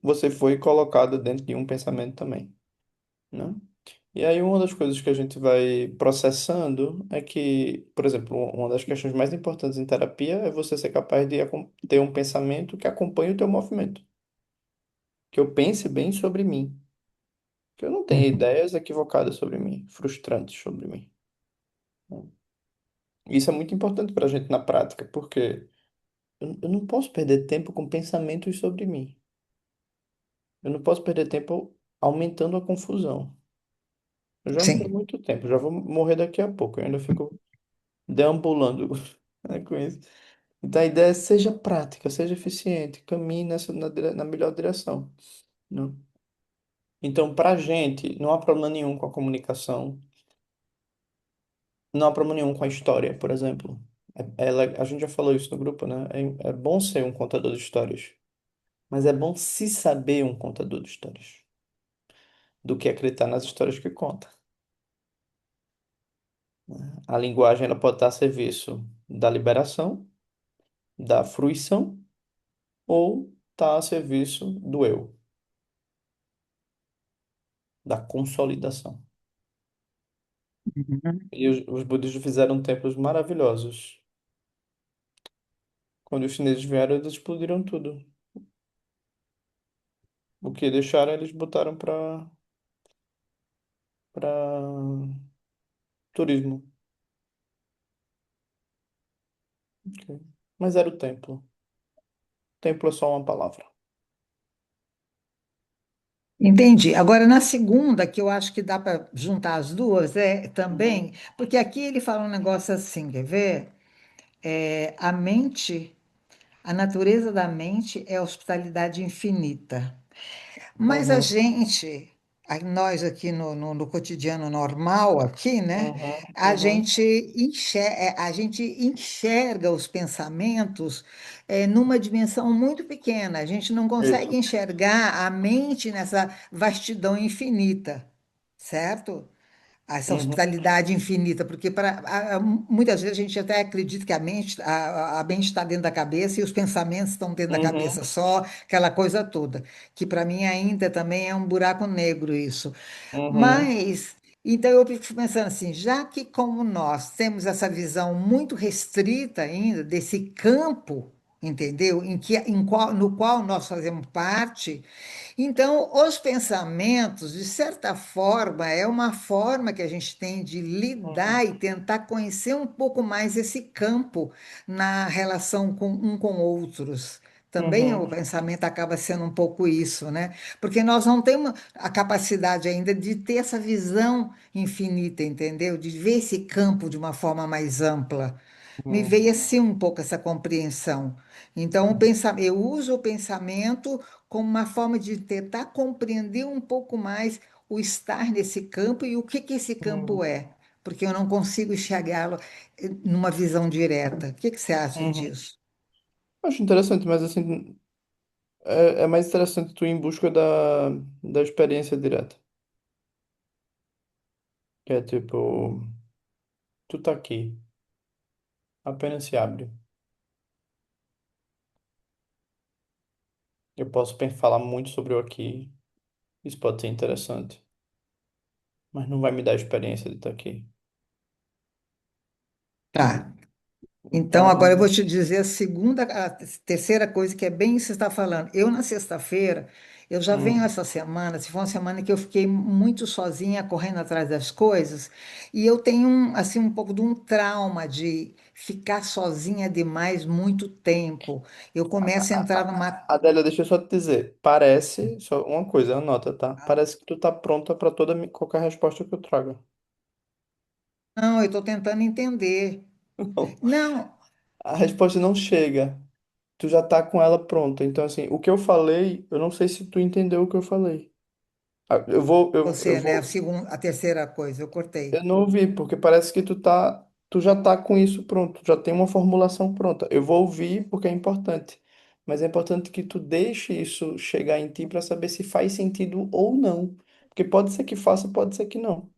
Você foi colocado dentro de um pensamento também, né? E aí uma das coisas que a gente vai processando é que, por exemplo, uma das questões mais importantes em terapia é você ser capaz de ter um pensamento que acompanhe o teu movimento, que eu pense bem sobre mim, que eu não tenha Uhum. ideias equivocadas sobre mim, frustrantes sobre mim, né? Isso é muito importante para a gente na prática, porque eu não posso perder tempo com pensamentos sobre mim. Eu não posso perder tempo aumentando a confusão. Eu já não tenho Sim. muito tempo, já vou morrer daqui a pouco. Eu ainda fico deambulando, né, com isso. Então a ideia é seja prática, seja eficiente, caminhe na melhor direção, né? Então, para a gente, não há problema nenhum com a comunicação, não há problema nenhum com a história, por exemplo. A gente já falou isso no grupo, né? É bom ser um contador de histórias, mas é bom se saber um contador de histórias, do que acreditar nas histórias que conta. A linguagem ela pode estar a serviço da liberação, da fruição ou está a serviço do eu, da consolidação. Uhum. E os budistas fizeram templos maravilhosos. Quando os chineses vieram, eles explodiram tudo. O que deixaram, eles botaram para turismo. Ok. Mas era o templo. Templo é só uma palavra. Entendi. Agora, na segunda, que eu acho que dá para juntar as duas, é Uhum, também, porque aqui ele fala um negócio assim, quer ver? A mente, a natureza da mente é a hospitalidade infinita. Mas a uhum, gente, nós aqui no cotidiano normal, aqui, né? uhum, uhum. A gente enxerga os pensamentos numa dimensão muito pequena. A gente não consegue Isso. enxergar a mente nessa vastidão infinita, certo? essa Uhum, hospitalidade infinita, porque muitas vezes a gente até acredita que a mente está dentro da cabeça e os pensamentos estão dentro da uhum, cabeça, só aquela coisa toda, que para mim ainda também é um buraco negro isso. uhum, Mas, então eu fico pensando assim, já que como nós temos essa visão muito restrita ainda desse campo, entendeu? No qual nós fazemos parte, então, os pensamentos, de certa forma, é uma forma que a gente tem de uhum, lidar e tentar conhecer um pouco mais esse campo na relação com outros. Também o uhum, pensamento acaba sendo um pouco isso, né? Porque nós não temos a capacidade ainda de ter essa visão infinita, entendeu? De ver esse campo de uma forma mais ampla. Me uhum, veio assim um pouco essa compreensão. Então, eu uso o pensamento como uma forma de tentar compreender um pouco mais o estar nesse campo e o que que esse campo uhum, é, porque eu não consigo enxergá-lo numa visão direta. O que que você acha uhum. disso? Acho interessante, mas assim, é mais interessante tu ir em busca da experiência direta. Que é tipo, tu tá aqui, apenas se abre. Eu posso falar muito sobre o aqui, isso pode ser interessante, mas não vai me dar a experiência de estar aqui. Tá. Então, Então, agora eu vou te dizer a terceira coisa que é bem isso que você está falando. Eu, na sexta-feira, eu já venho hum, essa semana, se foi uma semana que eu fiquei muito sozinha, correndo atrás das coisas, e eu tenho, assim, um pouco de um trauma de ficar sozinha demais muito tempo. Eu começo a entrar numa... Adélia, deixa eu só te dizer, parece, só uma coisa, anota, tá? Parece que tu tá pronta para qualquer resposta que eu traga. Não, eu estou tentando entender. Não, Não, a resposta não chega. Tu já tá com ela pronta. Então, assim, o que eu falei, eu não sei se tu entendeu o que eu falei. Ah, eu você, né? vou, A terceira coisa, eu cortei. eu não ouvi, porque parece que tu já tá com isso pronto, já tem uma formulação pronta. Eu vou ouvir porque é importante, mas é importante que tu deixe isso chegar em ti para saber se faz sentido ou não. Porque pode ser que faça, pode ser que não.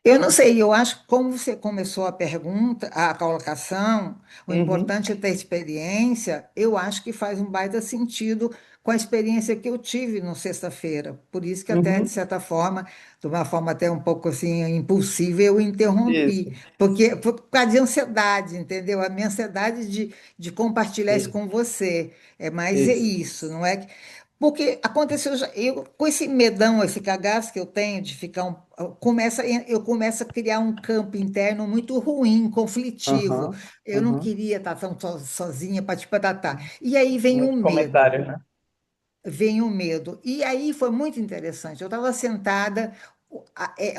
Eu não sei, eu acho que como você começou a pergunta, a colocação, o Uhum, importante é ter experiência, eu acho que faz um baita sentido com a experiência que eu tive no sexta-feira. Por isso que até, de uhum, certa forma, de uma forma até um pouco assim impulsiva, eu interrompi, isso, porque por causa de ansiedade, entendeu? A minha ansiedade de compartilhar isso isso, com você. É mais isso. isso, não é? Porque aconteceu, eu, com esse medão, esse cagaço que eu tenho de ficar eu começo a criar um campo interno muito ruim, conflitivo. Aham, Eu não aham. queria estar tão sozinha para te tá. E aí vem o Muito medo, comentário, né? vem o medo. E aí foi muito interessante. Eu estava sentada,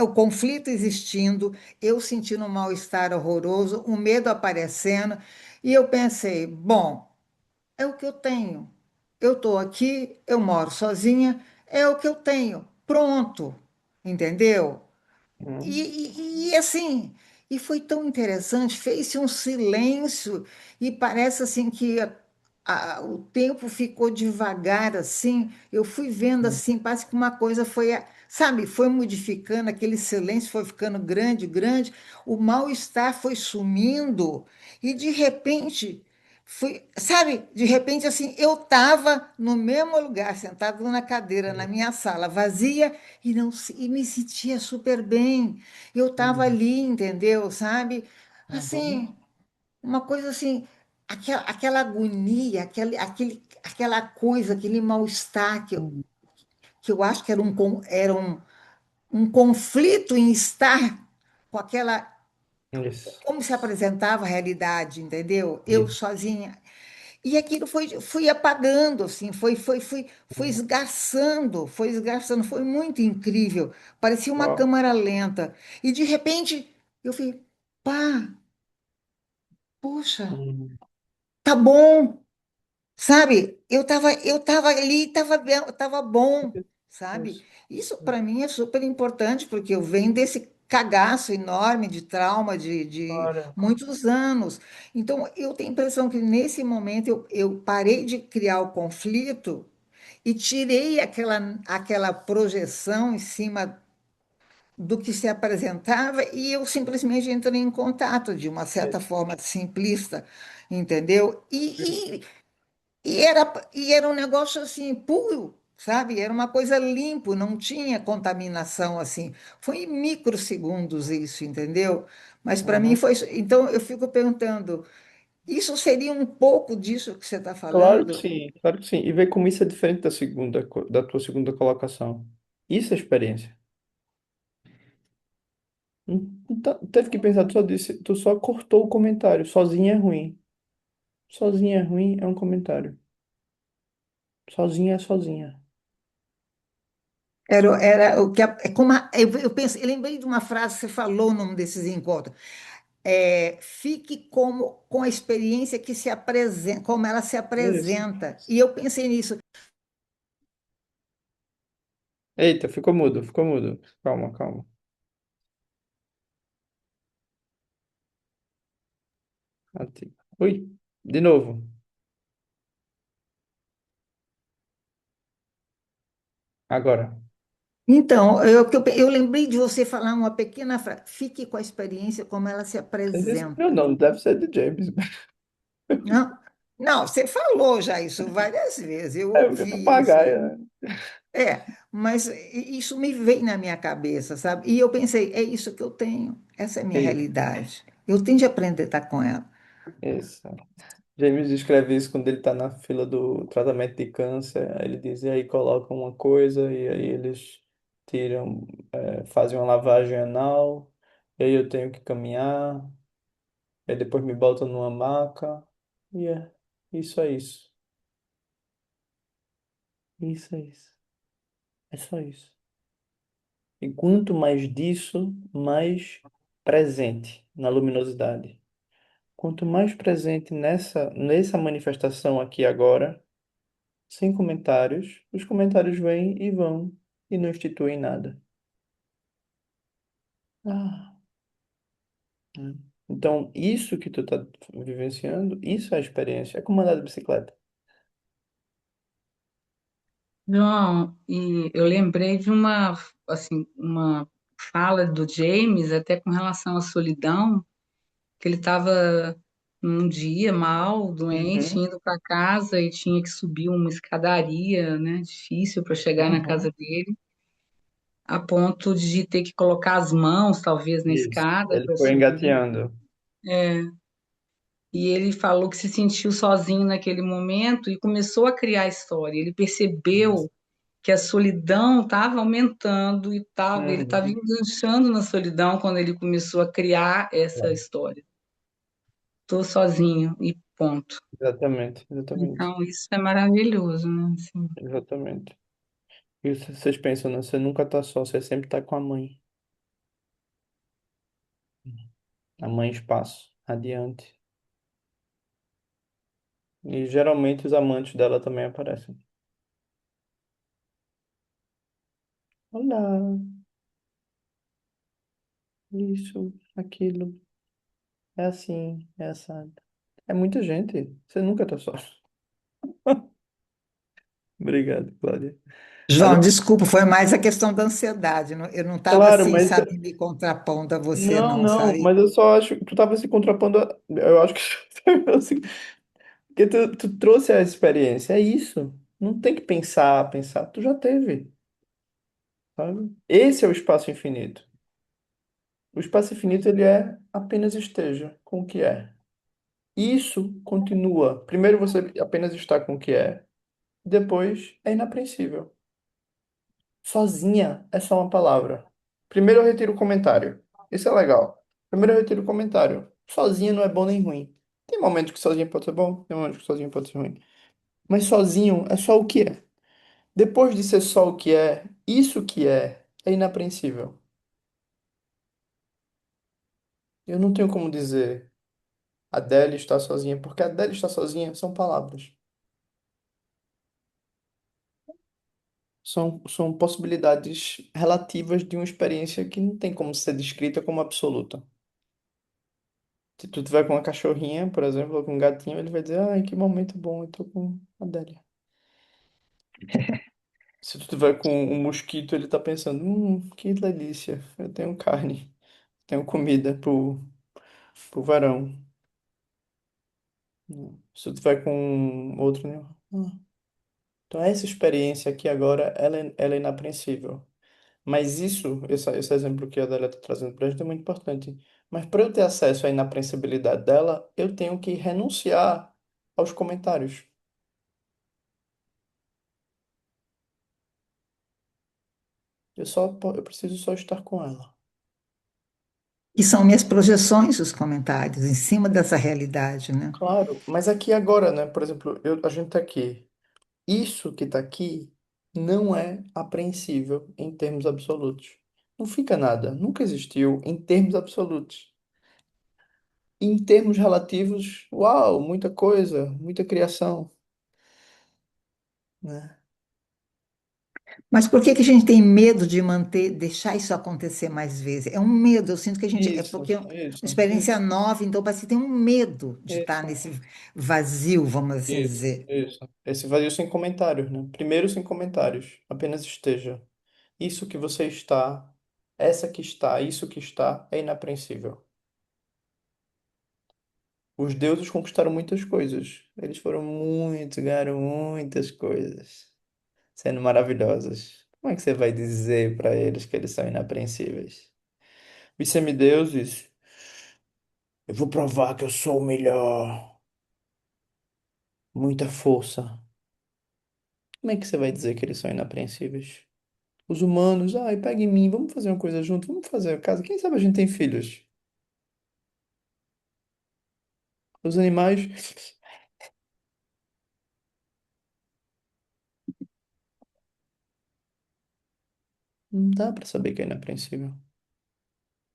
o conflito existindo, eu sentindo um mal-estar horroroso, o medo aparecendo, e eu pensei, bom. É o que eu tenho. Eu estou aqui, eu moro sozinha, é o que eu tenho. Pronto. Entendeu? E, Uhum, assim, e foi tão interessante, fez-se um silêncio e parece assim que o tempo ficou devagar assim. Eu fui vendo uhum, assim, parece que uma coisa foi, sabe, foi modificando, aquele silêncio foi ficando grande, grande, o mal-estar foi sumindo e de repente foi, sabe, de repente assim, eu estava no mesmo lugar, sentado na cadeira na minha sala, vazia e não e me sentia super bem. Eu estava uhum, ali, entendeu? Sabe? uhum, Assim, uma coisa assim, aquela agonia, aquela coisa, aquele mal-estar uhum. que eu acho que era um conflito em estar com aquela. Isso, Como se apresentava a realidade, entendeu? Eu isso. sozinha. E aquilo fui apagando, assim, Uhum. foi esgarçando, foi muito incrível. Parecia uma Ó, câmara lenta. E de repente eu falei, pá, poxa, uhum, tá bom, sabe? Eu tava ali, tava bom, sabe? isso. Isso para mim é super importante, porque eu venho desse cagaço enorme de trauma de Olha. muitos anos. Então, eu tenho a impressão que nesse momento eu parei de criar o conflito e tirei aquela projeção em cima do que se apresentava e eu simplesmente entrei em contato de uma certa forma simplista, entendeu? E era um negócio assim puro, sabe? Era uma coisa limpo, não tinha contaminação assim. Foi em microsegundos isso, entendeu? Mas para mim Uhum. foi. Então eu fico perguntando, isso seria um pouco disso que você está Claro que falando? sim, claro que sim. E ver como isso é diferente da da tua segunda colocação. Isso é experiência. Teve que pensar, tu só disse, tu só cortou o comentário. Sozinho é ruim. Sozinho é ruim é um comentário. Sozinha é sozinha. Era o que é como eu pensei, eu lembrei de uma frase que você falou num desses encontros. Fique como com a experiência que se apresenta, como ela se Isso. apresenta. E eu pensei nisso. Eita, ficou mudo, ficou mudo. Calma, calma. Ui, de novo. Agora. Então, eu lembrei de você falar uma pequena frase. Fique com a experiência como ela se Esse é meu apresenta. nome, deve ser de James. Não, não, você falou já isso várias vezes, eu É o ouvi isso. papagaio, né? Mas isso me veio na minha cabeça, sabe? E eu pensei, é isso que eu tenho, essa é a minha Isso. realidade. Eu tenho de aprender a estar com ela. Isso. James descreve isso quando ele está na fila do tratamento de câncer. Aí ele diz, e aí colocam uma coisa, e aí eles tiram, fazem uma lavagem anal, e aí eu tenho que caminhar, e aí depois me botam numa maca, e isso é isso. Isso é isso. É só isso. E quanto mais disso, mais presente na luminosidade. Quanto mais presente nessa manifestação aqui agora, sem comentários, os comentários vêm e vão e não instituem nada. Ah, né? Então, isso que tu tá vivenciando, isso é a experiência. É como andar de bicicleta. João, e eu lembrei de uma fala do James, até com relação à solidão, que ele estava num dia mal, doente, Uhum, indo para casa e tinha que subir uma escadaria, né, difícil para chegar na casa uhum. dele, a ponto de ter que colocar as mãos, talvez, na Isso. escada Ele para foi subir. engateando. E ele falou que se sentiu sozinho naquele momento e começou a criar a história. Ele percebeu que a solidão estava aumentando e ele estava Uhum. enganchando na solidão quando ele começou a criar essa história. Estou sozinho e ponto. Exatamente, exatamente, Então, isso é maravilhoso, né? Assim, exatamente. E vocês pensam, né? Você nunca tá só, você sempre tá com a mãe. A mãe espaço, adiante. E geralmente os amantes dela também aparecem. Olá, isso, aquilo, é assim, é assado. É muita gente, você nunca tá só. Obrigado, Cláudia. Mas, João, desculpa, foi mais a questão da ansiedade. Eu não estava claro, assim, mas sabe, me contrapondo a você, não, não, não, sabe? mas eu só acho que tu tava se contrapondo eu acho que assim, porque tu trouxe a experiência, é isso. Não tem que pensar, tu já teve, sabe? Esse é o espaço infinito. O espaço infinito ele é apenas esteja com o que é. Isso continua. Primeiro você apenas está com o que é, depois é inapreensível. Sozinha é só uma palavra. Primeiro eu retiro o comentário. Isso é legal. Primeiro eu retiro o comentário. Sozinha não é bom nem ruim. Tem momentos que sozinha pode ser bom, tem momentos que sozinha pode ser ruim. Mas sozinho é só o que é. Depois de ser só o que é, isso que é inapreensível. Eu não tenho como dizer Adele está sozinha, porque Adele está sozinha são palavras. São possibilidades relativas de uma experiência que não tem como ser descrita como absoluta. Se tu tiver com uma cachorrinha, por exemplo, ou com um gatinho, ele vai dizer, ai, que momento bom, eu tô com a Adélia. Se tu tiver com um mosquito, ele tá pensando, que delícia, eu tenho carne, tenho comida pro verão. Se tu tiver com outro, né? Então essa experiência aqui agora, ela é inapreensível. Mas esse exemplo que a Adélia está trazendo para a gente é muito importante. Mas para eu ter acesso à inaprensibilidade dela, eu tenho que renunciar aos comentários. Eu preciso só estar com ela. E são minhas projeções, os comentários, em cima dessa realidade, né? Claro, mas aqui agora, né? Por exemplo, a gente tá aqui. Isso que tá aqui não é apreensível em termos absolutos. Não fica nada, nunca existiu em termos absolutos. Em termos relativos, uau, muita coisa, muita criação, né? Mas por que que a gente tem medo de manter, deixar isso acontecer mais vezes? É um medo, eu sinto que a gente, é Isso, porque é uma isso, experiência isso, nova, então parece que tem um medo de estar isso, nesse vazio, vamos assim isso, dizer. isso. Esse vazio sem comentários, né? Primeiro sem comentários, apenas esteja. Isso que você está, essa que está, isso que está é inapreensível. Os deuses conquistaram muitas coisas. Eles foram muitos, ganharam muitas coisas, sendo maravilhosas. Como é que você vai dizer para eles que eles são inapreensíveis? Os semideuses, eu vou provar que eu sou o melhor. Muita força. Como é que você vai dizer que eles são inapreensíveis? Os humanos, ai, pega em mim, vamos fazer uma coisa junto, vamos fazer a casa. Quem sabe a gente tem filhos? Os animais, não dá pra saber que é inapreensível.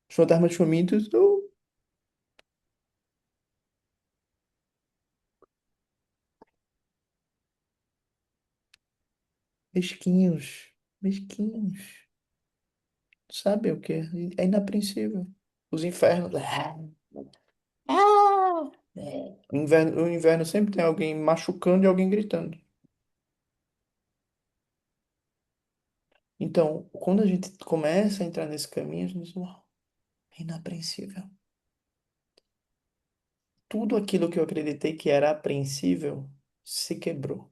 Os fantasmas famintos, mesquinhos, mesquinhos. Sabe o quê? É inapreensível. Os infernos. O inverno sempre tem alguém machucando e alguém gritando. Então, quando a gente começa a entrar nesse caminho, a gente diz, uau, é inapreensível. Tudo aquilo que eu acreditei que era apreensível se quebrou.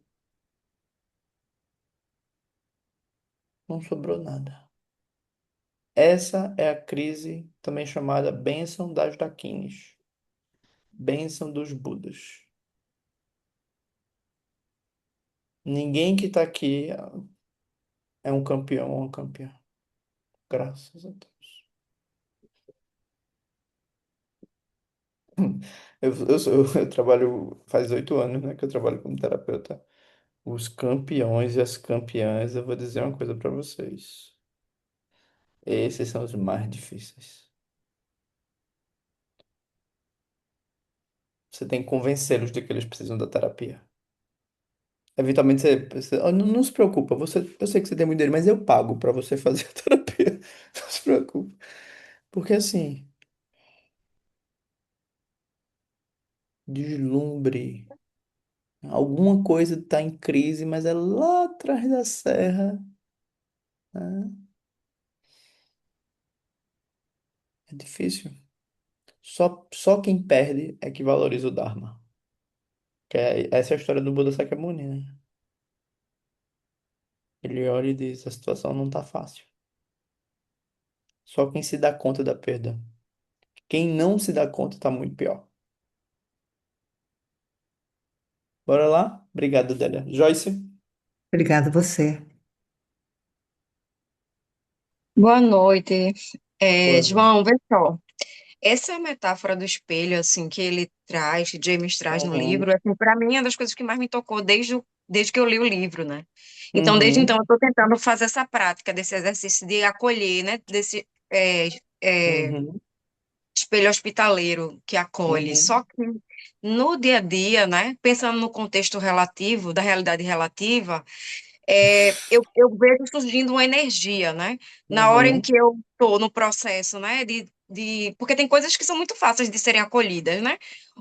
Não sobrou nada. Essa é a crise também chamada bênção das Dakinis, bênção dos Budas. Ninguém que está aqui é um campeão ou uma campeã. Graças a Deus. Eu trabalho faz 8 anos, né, que eu trabalho como terapeuta. Os campeões e as campeãs, eu vou dizer uma coisa para vocês. Esses são os mais difíceis. Você tem que convencê-los de que eles precisam da terapia. Eventualmente "Oh, não se preocupa, eu sei que você tem muito dinheiro, mas eu pago para você fazer a terapia. Não se preocupe. Porque assim, deslumbre. Alguma coisa está em crise, mas é lá atrás da serra, né? É difícil. Só quem perde é que valoriza o Dharma. Essa é a história do Buda Sakyamuni, né? Ele olha e diz, a situação não tá fácil. Só quem se dá conta da perda. Quem não se dá conta tá muito pior. Bora lá? Obrigado, Délia. Joyce? Obrigada a você. Boa noite. Boa noite. João, vê só. Essa metáfora do espelho, assim, que ele traz, que James traz no Uhum, livro, assim, para mim é uma das coisas que mais me tocou desde que eu li o livro, né? Então, desde então, uhum, eu estou tentando fazer essa prática desse exercício de acolher, né? Desse é, uhum, espelho hospitaleiro que acolhe. uhum, Só que no dia a dia, né? Pensando no contexto relativo, da realidade relativa, eu vejo surgindo uma energia, né? Na hora em uhum, que eu estou no processo, né, de porque tem coisas que são muito fáceis de serem acolhidas, né?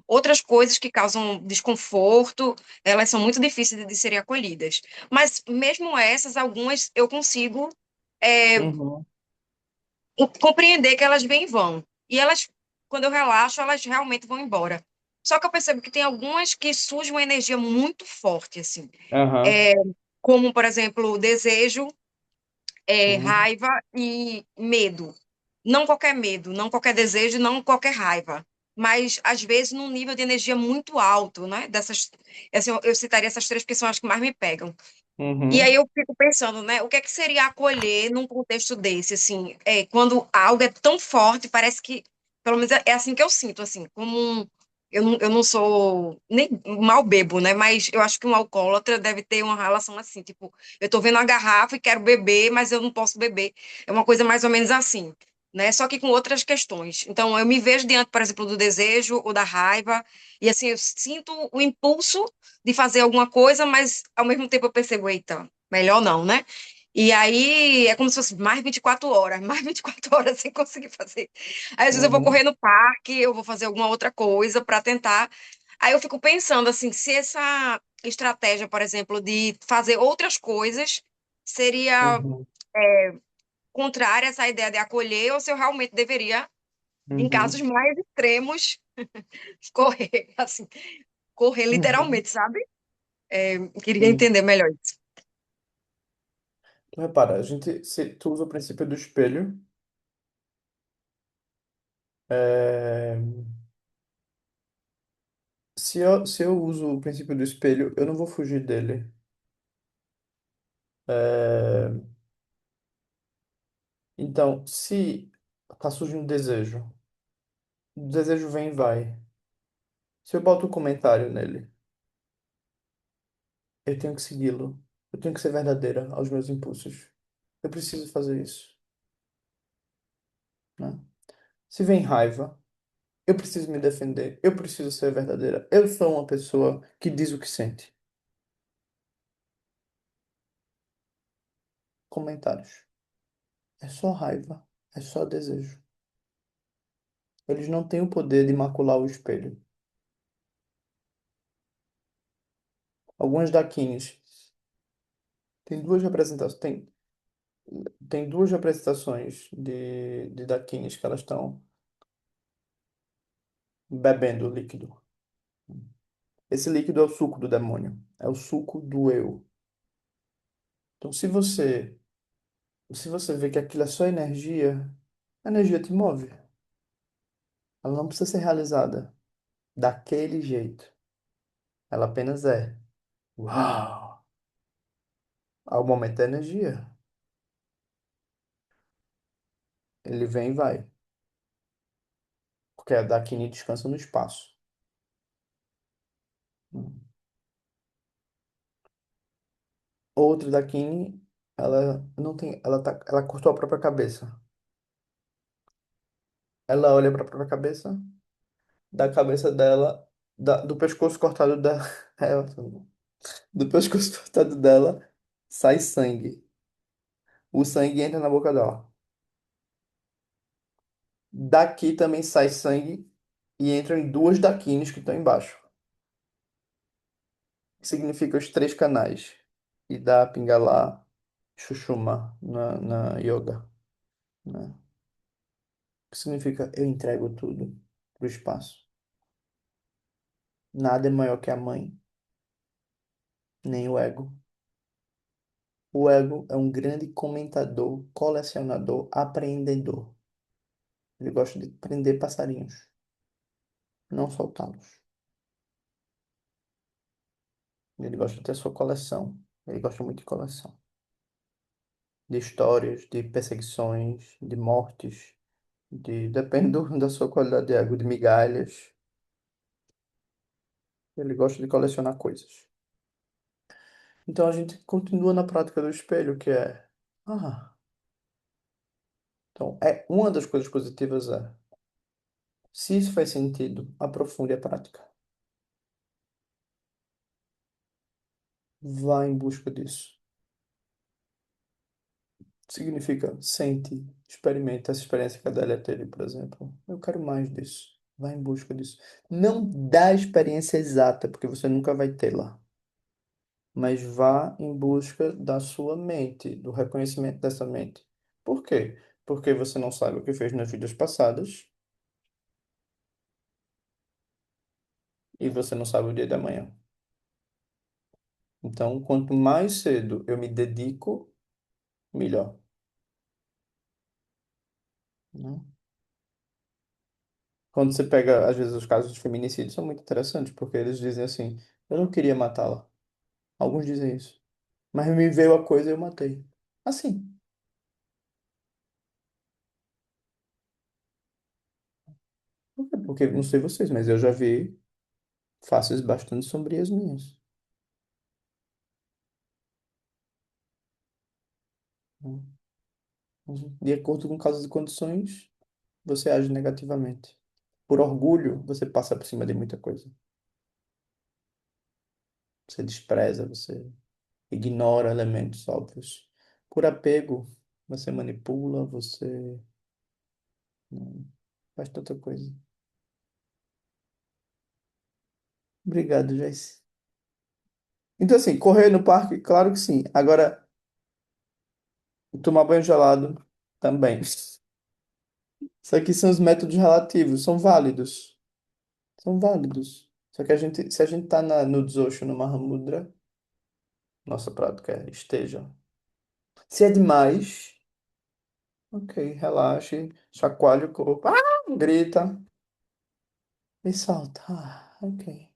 Outras coisas que causam desconforto, elas são muito difíceis de serem acolhidas. Mas mesmo essas, algumas eu consigo Uhum, compreender que elas vêm e vão. E elas, quando eu relaxo, elas realmente vão embora. Só que eu percebo que tem algumas que surge uma energia muito forte, assim. aham, É, como, por exemplo, desejo, uhum, raiva e medo. Não qualquer medo, não qualquer desejo, não qualquer raiva. Mas, às vezes, num nível de energia muito alto, né? Assim, eu citaria essas três que são as que mais me pegam. E aí uhum, eu fico pensando, né, o que é que seria acolher num contexto desse, assim, quando algo é tão forte, parece que, pelo menos é assim que eu sinto, assim, eu não sou, nem mal bebo, né, mas eu acho que um alcoólatra deve ter uma relação assim, tipo, eu tô vendo a garrafa e quero beber, mas eu não posso beber, é uma coisa mais ou menos assim, né, só que com outras questões. Então, eu me vejo diante, por exemplo, do desejo ou da raiva, e assim, eu sinto o impulso de fazer alguma coisa, mas ao mesmo tempo eu percebo, eita, melhor não, né? E aí é como se fosse mais 24 horas, mais 24 horas sem conseguir fazer. Aí às vezes eu vou uhum, correr no parque, eu vou fazer alguma outra coisa para tentar. Aí eu fico pensando assim, se essa estratégia, por exemplo, de fazer outras coisas seria uhum, contrária a essa ideia de acolher, ou se eu realmente deveria, em casos uhum, mais extremos, correr, assim, correr uhum. literalmente, sabe? Queria Sim. entender melhor isso. Então, repara, se tu usa o princípio do espelho, é, se eu uso o princípio do espelho, eu não vou fugir dele. É, então, se tá surgindo desejo, o desejo vem e vai. Se eu boto um comentário nele, eu tenho que segui-lo. Eu tenho que ser verdadeira aos meus impulsos. Eu preciso fazer isso, né? Se vem raiva, eu preciso me defender. Eu preciso ser verdadeira. Eu sou uma pessoa que diz o que sente. Comentários. É só raiva. É só desejo. Eles não têm o poder de macular o espelho. Algumas daquines tem duas representações. Tem duas representações de daquines que elas estão bebendo o líquido. Esse líquido é o suco do demônio. É o suco do eu. Então, se você vê que aquilo é só energia, a energia te move. Ela não precisa ser realizada daquele jeito. Ela apenas é. Uau! Ao momento da energia. Ele vem e vai. Porque a Dakini descansa no espaço. Outra Dakini, ela não tem. Ela cortou a própria cabeça. Ela olha para a própria cabeça, da cabeça dela, do pescoço cortado da. É, do pescoço cortado dela, sai sangue. O sangue entra na boca dela. Daqui também sai sangue e entra em duas daquines que estão embaixo. Que significa os três canais. Ida, Pingala, Chuchuma na yoga, né? Que significa eu entrego tudo pro espaço. Nada é maior que a mãe, nem o ego. O ego é um grande comentador, colecionador, apreendedor. Ele gosta de prender passarinhos, não soltá-los. Ele gosta de ter a sua coleção. Ele gosta muito de coleção. De histórias, de perseguições, de mortes, depende da sua qualidade de ego, de migalhas. Ele gosta de colecionar coisas. Então a gente continua na prática do espelho, que é. Ah, então é uma das coisas positivas é. Se isso faz sentido, aprofunde a prática. Vá em busca disso. Significa sente, experimente essa experiência que a Adélia teve, por exemplo. Eu quero mais disso. Vá em busca disso. Não dá a experiência exata, porque você nunca vai tê-la. Mas vá em busca da sua mente, do reconhecimento dessa mente. Por quê? Porque você não sabe o que fez nas vidas passadas e você não sabe o dia da manhã. Então, quanto mais cedo eu me dedico, melhor, né? Quando você pega, às vezes, os casos de feminicídio são muito interessantes, porque eles dizem assim, eu não queria matá-la. Alguns dizem isso. Mas me veio a coisa e eu matei. Assim. Por quê? Porque, não sei vocês, mas eu já vi faces bastante sombrias minhas, né? De acordo com casos e condições, você age negativamente. Por orgulho, você passa por cima de muita coisa. Você despreza, você ignora elementos óbvios. Por apego, você manipula, você faz tanta coisa. Obrigado, Joyce. Então, assim, correr no parque, claro que sim. Agora, tomar banho gelado, também. Isso aqui são os métodos relativos, são válidos. São válidos. Só que se a gente tá no Dzogchen, no Mahamudra, nossa prática esteja. Se é demais, ok, relaxe, chacoalhe o corpo, grita e solta. Ok.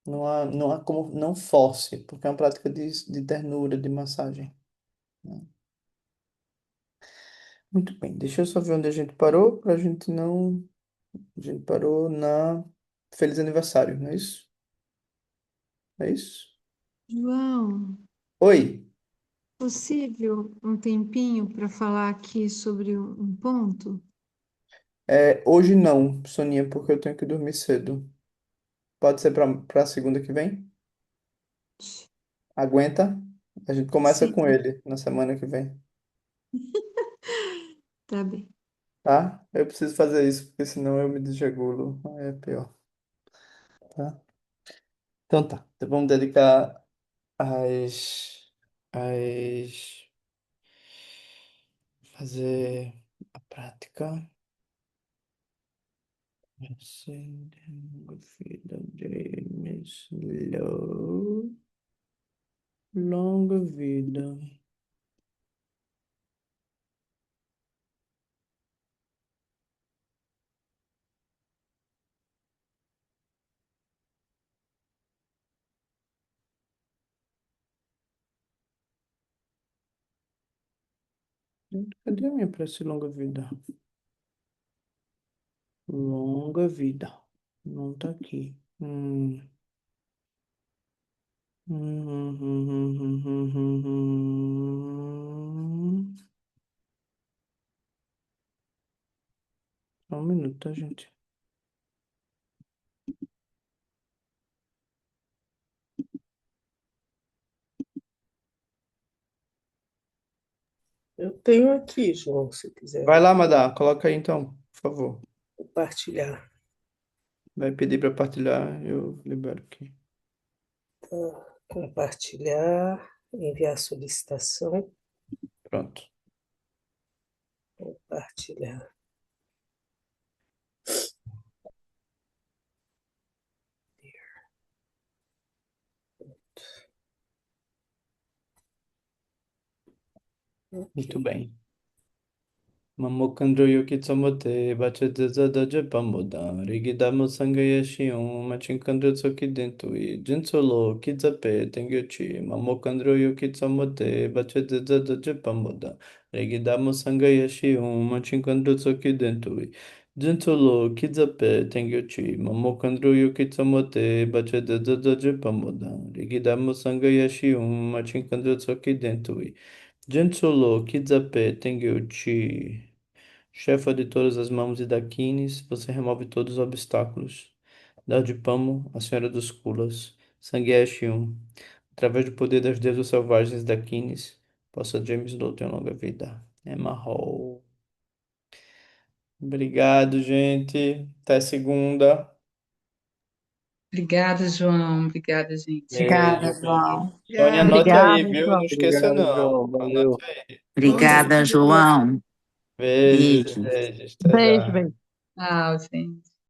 Não há como, não force, porque é uma prática de ternura, de massagem, né? Muito bem, deixa eu só ver onde a gente parou, pra gente não. A gente parou na Feliz Aniversário, não é isso? É isso? João, Oi, possível um tempinho para falar aqui sobre um ponto? hoje não, Soninha, porque eu tenho que dormir cedo. Pode ser pra segunda que vem? Aguenta? A gente começa com Sim, ele na semana que vem, tá bem. tá? Eu preciso fazer isso, porque senão eu me desregulo. Aí é pior, tá? Então tá, então vamos dedicar as fazer a prática. Acendendo vida dreams low, longa vida. Cadê a minha prece longa vida? Longa vida. Não tá aqui. Só um minuto, tá, gente? Eu tenho aqui, João, se quiser Vai lá, Madá, coloca aí então, por favor. compartilhar. Vai pedir para partilhar, eu libero aqui. Tá? Compartilhar, enviar solicitação, Pronto. compartilhar. Muito Ok. bem. Mamokandro yuki tsamote, bachetaza daja pamoda, rigidamo sangaya shion, machinkandro tsoki dentui, jinsolo, kidzape, tengyochi, mamokandro yuki tsamote, bachetaza daja pamoda, rigidamo sangaya shion, machinkandro tsoki dentui, jinsolo, kidzape, tengyochi, mamokandro yuki tsamote, bachetaza daja pamoda, rigidamo sangaya shion, machinkandro tsoki dentui, jinsolo, kidzape, tengyochi. Chefa de todas as mãos e daquines, você remove todos os obstáculos. Dardipamo, a senhora dos Kulas, Sangue Shium, através do poder das deusas selvagens daquines, Possa James Lowe ter uma longa vida. Emma Hall. Obrigado, gente. Até segunda. Obrigada, João. Obrigada, gente. Obrigada, Beijo, João. beijo. Sônia, anota aí, Obrigada, viu? Não João. esqueça, Obrigado, não. João. Anote Valeu. aí. Obrigada, João. Beijos, Beijo. beijos. Até Beijo, já. beijo. Tchau, gente.